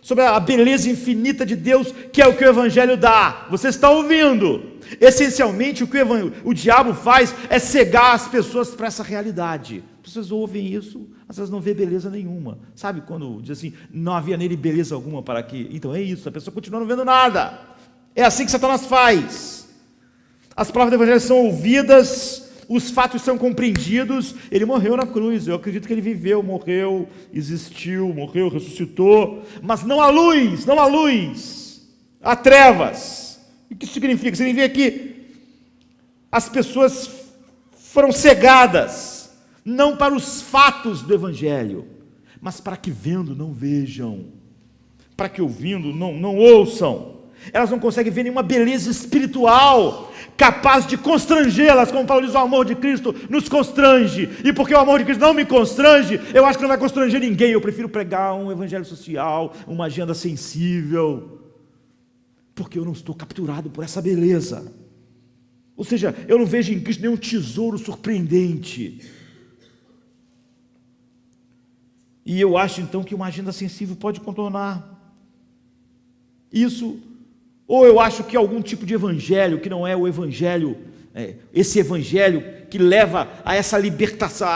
sobre a beleza infinita de Deus, que é o que o Evangelho dá. Você está ouvindo. Essencialmente, o que o diabo faz é cegar as pessoas para essa realidade. As pessoas ouvem isso, mas elas não vêem beleza nenhuma. Sabe quando diz assim, não havia nele beleza alguma para que... Então é isso, a pessoa continua não vendo nada. É assim que Satanás faz. As palavras do Evangelho são ouvidas, os fatos são compreendidos. Ele morreu na cruz, eu acredito que ele viveu, morreu, existiu, morreu, ressuscitou, mas não há luz, não há luz, há trevas. O que isso significa? Significa que as pessoas foram cegadas, não para os fatos do Evangelho, mas para que vendo não vejam, para que ouvindo não ouçam. Elas não conseguem ver nenhuma beleza espiritual capaz de constrangê-las, como Paulo diz, o amor de Cristo nos constrange, e porque o amor de Cristo não me constrange, eu acho que não vai constranger ninguém. Eu prefiro pregar um evangelho social, uma agenda sensível, porque eu não estou capturado por essa beleza. Ou seja, eu não vejo em Cristo nenhum tesouro surpreendente. E eu acho então que uma agenda sensível pode contornar isso. Ou eu acho que algum tipo de evangelho, que não é o evangelho, esse evangelho que leva a essa libertação,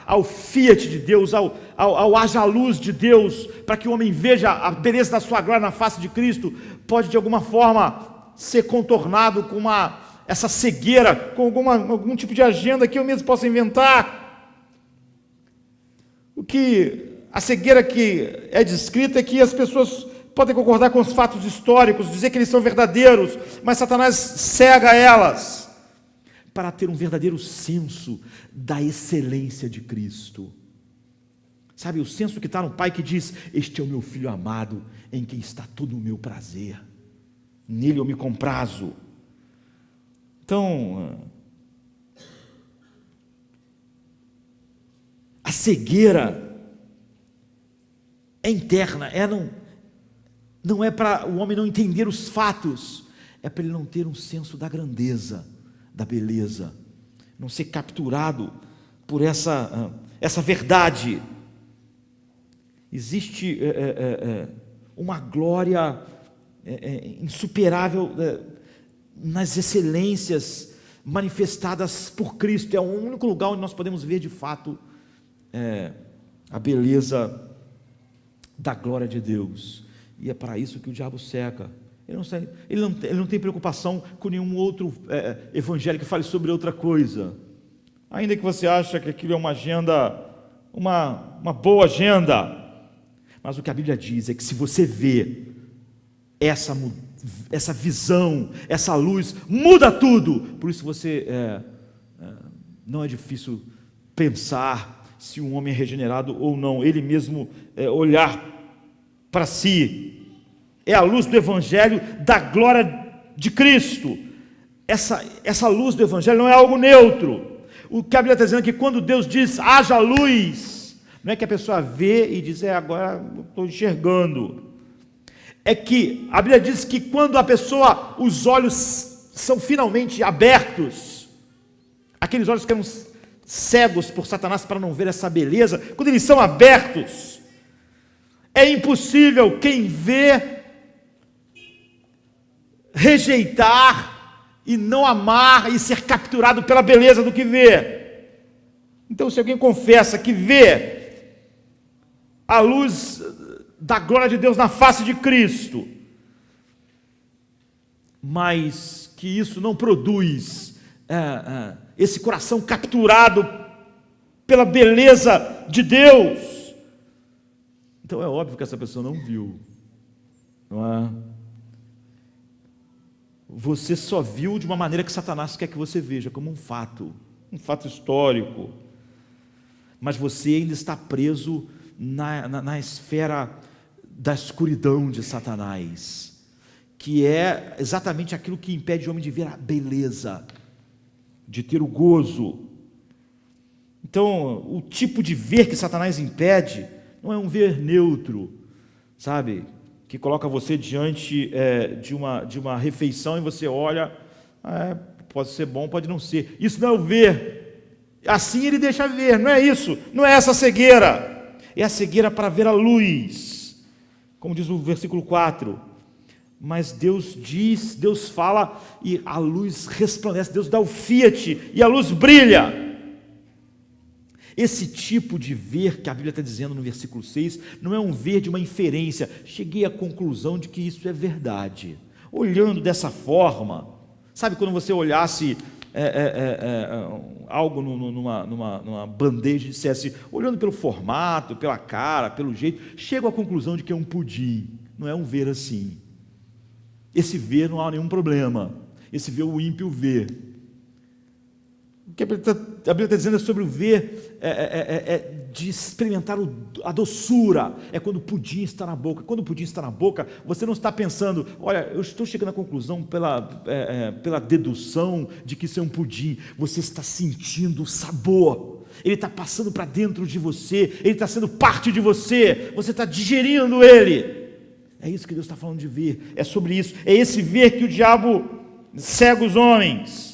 ao fiat de Deus, ao haja luz de Deus, para que o homem veja a beleza da sua glória na face de Cristo, pode de alguma forma ser contornado com essa cegueira, com algum tipo de agenda que eu mesmo possa inventar. A cegueira que é descrita é que as pessoas podem concordar com os fatos históricos, dizer que eles são verdadeiros, mas Satanás cega elas para ter um verdadeiro senso da excelência de Cristo. Sabe, o senso que está no Pai que diz, este é o meu Filho amado, em quem está todo o meu prazer, nele eu me comprazo. Então, a cegueira é interna, não é para o homem não entender os fatos, é para ele não ter um senso da grandeza, da beleza, não ser capturado por essa verdade. Existe uma glória insuperável nas excelências manifestadas por Cristo. É o único lugar onde nós podemos ver de fato a beleza da glória de Deus. E é para isso que o diabo cega. Ele não tem preocupação com nenhum outro evangelho que fale sobre outra coisa. Ainda que você ache que aquilo é uma agenda, uma boa agenda. Mas o que a Bíblia diz é que se você vê essa visão, essa luz, muda tudo. Por isso não é difícil pensar se um homem é regenerado ou não. Ele mesmo olhar para si, é a luz do Evangelho da glória de Cristo. Essa luz do Evangelho não é algo neutro. O que a Bíblia está dizendo é que quando Deus diz, haja luz, não é que a pessoa vê e diz, agora eu estou enxergando. É que a Bíblia diz que quando os olhos são finalmente abertos, aqueles olhos que eram cegos por Satanás para não ver essa beleza, quando eles são abertos, É impossível quem vê rejeitar e não amar e ser capturado pela beleza do que vê. Então, se alguém confessa que vê a luz da glória de Deus na face de Cristo, mas que isso não produz esse coração capturado pela beleza de Deus, então é óbvio que essa pessoa não viu, não é? Você só viu de uma maneira que Satanás quer que você veja, como um fato histórico, mas você ainda está preso na esfera da escuridão de Satanás, que é exatamente aquilo que impede o homem de ver a beleza, de ter o gozo. Então, o tipo de ver que Satanás impede não é um ver neutro, sabe? Que coloca você diante de uma refeição e você olha, pode ser bom, pode não ser. Isso não é o ver. Assim ele deixa ver, não é isso. Não é essa cegueira. É a cegueira para ver a luz. Como diz o versículo 4. Mas Deus diz, Deus fala e a luz resplandece. Deus dá o fiat e a luz brilha. Esse tipo de ver que a Bíblia está dizendo no versículo 6, não é um ver de uma inferência. Cheguei à conclusão de que isso é verdade. Olhando dessa forma, sabe quando você olhasse algo numa bandeja e dissesse, olhando pelo formato, pela cara, pelo jeito, chego à conclusão de que é um pudim. Não é um ver assim. Esse ver não há nenhum problema. Esse ver o ímpio vê. O que a Bíblia está dizendo é sobre o ver, de experimentar a doçura, é quando o pudim está na boca. Quando o pudim está na boca, você não está pensando, olha, eu estou chegando à conclusão pela dedução de que isso é um pudim. Você está sentindo o sabor, ele está passando para dentro de você, ele está sendo parte de você, você está digerindo ele. É isso que Deus está falando de ver, é sobre isso, é esse ver que o diabo cega os homens.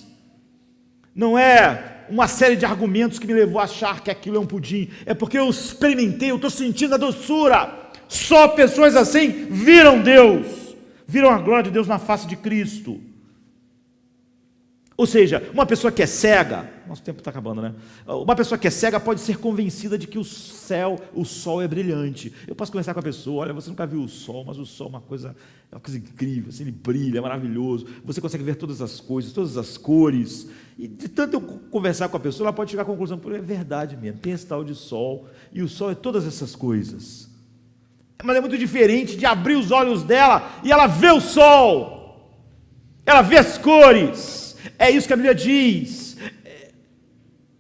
Não é uma série de argumentos que me levou a achar que aquilo é um pudim, é porque eu experimentei, eu estou sentindo a doçura. Só pessoas assim viram Deus, viram a glória de Deus na face de Cristo. Ou seja, uma pessoa que é cega, nosso tempo está acabando, né? Uma pessoa que é cega pode ser convencida de que o sol é brilhante. Eu posso conversar com a pessoa, olha, você nunca viu o sol, mas o sol é uma coisa incrível, assim, ele brilha, é maravilhoso, você consegue ver todas as coisas, todas as cores, e de tanto eu conversar com a pessoa, ela pode chegar à conclusão, é verdade mesmo, tem esse tal de sol, e o sol é todas essas coisas. Mas é muito diferente de abrir os olhos dela, e ela vê o sol, ela vê as cores. É isso que a Bíblia diz.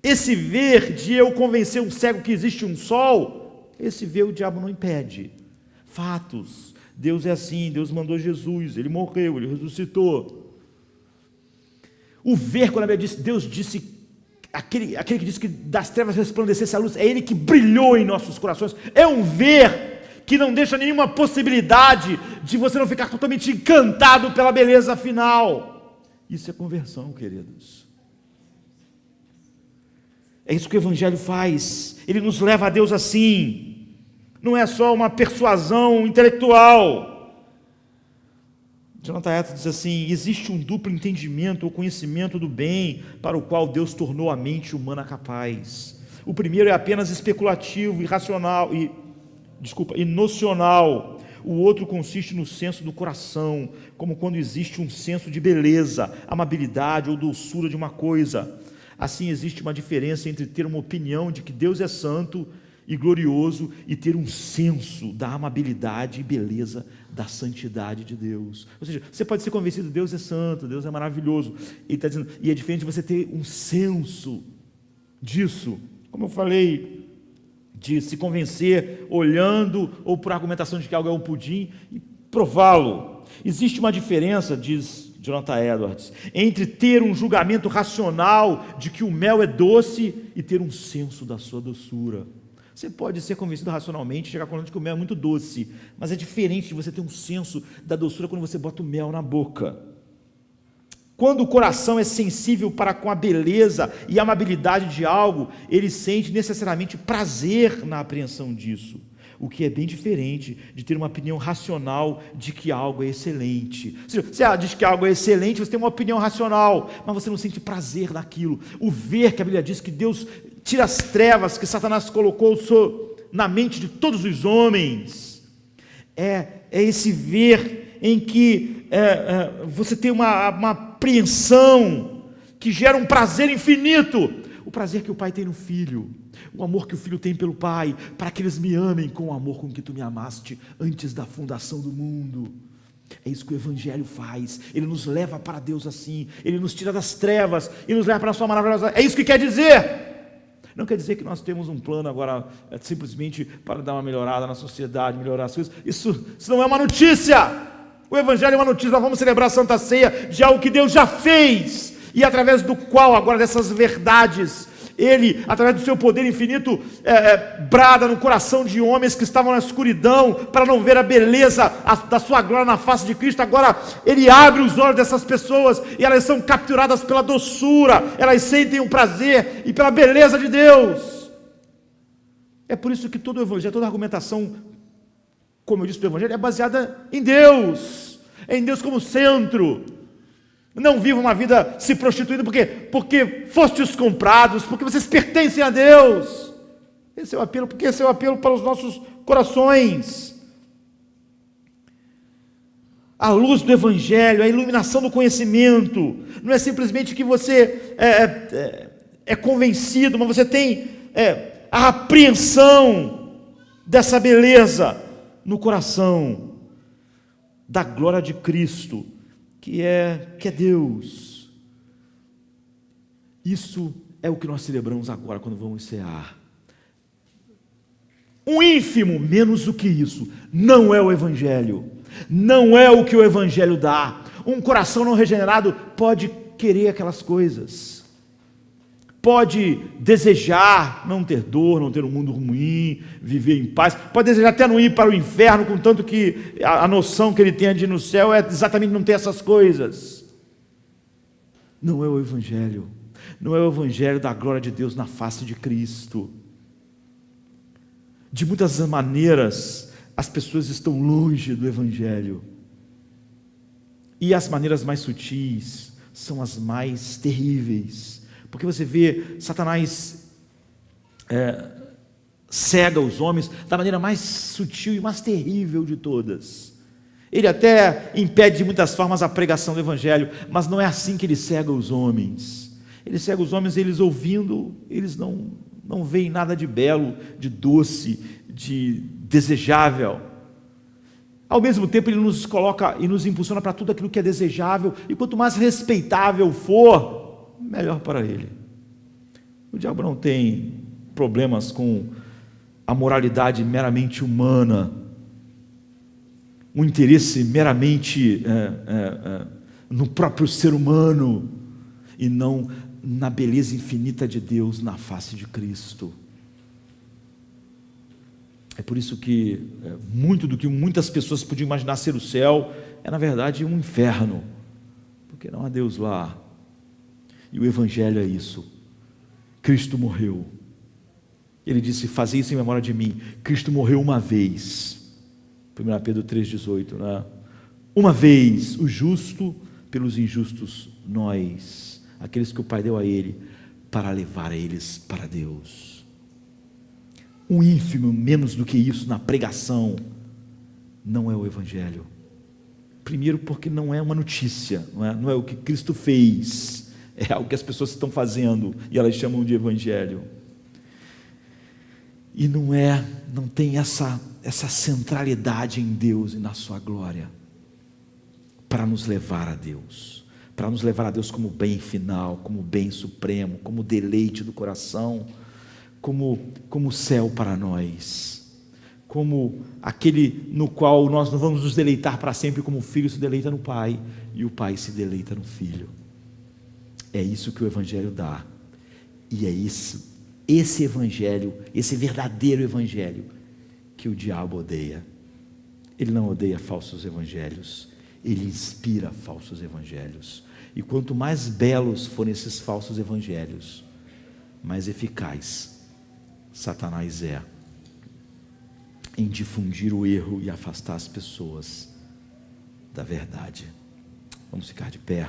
Esse ver de eu convencer um cego que existe um sol, esse ver o diabo não impede. Fatos. Deus é assim, Deus mandou Jesus, Ele morreu, Ele ressuscitou. O ver, quando a Bíblia diz, Deus disse, aquele que disse que das trevas resplandecesse a luz, é Ele que brilhou em nossos corações. É um ver que não deixa nenhuma possibilidade de você não ficar totalmente encantado pela beleza final. Isso é conversão, queridos. É isso que o Evangelho faz. Ele nos leva a Deus assim. Não é só uma persuasão intelectual. Jonathan Edwards diz assim, existe um duplo entendimento ou conhecimento do bem para o qual Deus tornou a mente humana capaz. O primeiro é apenas especulativo, irracional e nocional. O outro consiste no senso do coração, como quando existe um senso de beleza, amabilidade ou doçura de uma coisa. Assim existe uma diferença entre ter uma opinião de que Deus é santo e glorioso e ter um senso da amabilidade e beleza da santidade de Deus. Ou seja, você pode ser convencido, Deus é santo, Deus é maravilhoso, ele está dizendo, e é diferente de você ter um senso disso, como eu falei, de se convencer olhando ou por argumentação de que algo é um pudim e prová-lo. Existe uma diferença, diz Jonathan Edwards, entre ter um julgamento racional de que o mel é doce e ter um senso da sua doçura. Você pode ser convencido racionalmente, chegar à conclusão de que o mel é muito doce, mas é diferente de você ter um senso da doçura quando você bota o mel na boca. Quando o coração é sensível para com a beleza e amabilidade de algo, ele sente necessariamente prazer na apreensão disso. o que é bem diferente de ter uma opinião racional de que algo é excelente. Ou seja, você diz que algo é excelente, você tem uma opinião racional, mas você não sente prazer naquilo. O ver, que a Bíblia diz que Deus tira as trevas que Satanás colocou na mente de todos os homens, é esse ver em que você tem uma apreensão que gera um prazer infinito, o prazer que o pai tem no filho, o amor que o filho tem pelo pai, para que eles me amem com o amor com que tu me amaste antes da fundação do mundo. É isso que o Evangelho faz, ele nos leva para Deus assim, ele nos tira das trevas e nos leva para a sua maravilhosa. É isso que quer dizer. Não quer dizer que nós temos um plano agora simplesmente para dar uma melhorada na sociedade, melhorar as coisas. Isso não é uma notícia. O Evangelho é uma notícia. Nós vamos celebrar a Santa Ceia de algo que Deus já fez, e através do qual, agora dessas verdades, Ele, através do seu poder infinito, brada no coração de homens que estavam na escuridão, para não ver a beleza da sua glória na face de Cristo. Agora Ele abre os olhos dessas pessoas, e elas são capturadas pela doçura, elas sentem o prazer e pela beleza de Deus. É por isso que todo o Evangelho, toda a argumentação, como eu disse, do Evangelho é baseada em Deus, é em Deus como centro. Não viva uma vida se prostituindo porque fostes comprados, porque vocês pertencem a Deus. Esse é o apelo, porque esse é o apelo para os nossos corações. A luz do Evangelho, a iluminação do conhecimento, não é simplesmente que você é convencido, mas você tem a apreensão dessa beleza no coração, da glória de Cristo, que é Deus. Isso é o que nós celebramos agora quando vamos cear. Um ínfimo, menos do que isso, não é o Evangelho, não é o que o Evangelho dá. Um coração não regenerado pode querer aquelas coisas, pode desejar não ter dor, não ter um mundo ruim, viver em paz, pode desejar até não ir para o inferno, contanto que a noção que ele tem de ir no céu é exatamente não ter essas coisas. Não é o Evangelho, não é o Evangelho da glória de Deus na face de Cristo. De muitas maneiras, as pessoas estão longe do Evangelho, e as maneiras mais sutis são as mais terríveis, porque você vê Satanás cega os homens da maneira mais sutil e mais terrível de todas. Ele até impede de muitas formas a pregação do Evangelho, mas não é assim que ele cega os homens. Ele cega os homens, eles ouvindo, eles não veem nada de belo, de doce, de desejável. Ao mesmo tempo ele nos coloca e nos impulsiona para tudo aquilo que é desejável, e quanto mais respeitável for, melhor para ele. O diabo não tem problemas com a moralidade meramente humana, um interesse meramente no próprio ser humano, e não na beleza infinita de Deus na face de Cristo. É por isso que muito do que muitas pessoas podiam imaginar ser o céu é na verdade um inferno, porque não há Deus lá. E o Evangelho é isso. Cristo morreu, ele disse: fazei isso em memória de mim. Cristo morreu uma vez, 1 Pedro 3,18, né? Uma vez o justo pelos injustos, nós, aqueles que o Pai deu a ele, para levar eles para Deus. Um ínfimo, menos do que isso na pregação, não é o Evangelho. Primeiro porque não é uma notícia, não é o que Cristo fez, é algo que as pessoas estão fazendo e elas chamam de Evangelho. E não tem essa centralidade em Deus e na sua glória, para nos levar a Deus, para nos levar a Deus como bem final, como bem supremo, como deleite do coração, como céu para nós, como aquele no qual nós não vamos nos deleitar para sempre, como o Filho se deleita no Pai e o Pai se deleita no Filho. É isso que o Evangelho dá, e é isso, esse Evangelho, esse verdadeiro Evangelho, que o diabo odeia. Ele não odeia falsos evangelhos, ele inspira falsos evangelhos, e quanto mais belos forem esses falsos evangelhos, mais eficaz Satanás é em difundir o erro e afastar as pessoas da verdade. Vamos ficar de pé.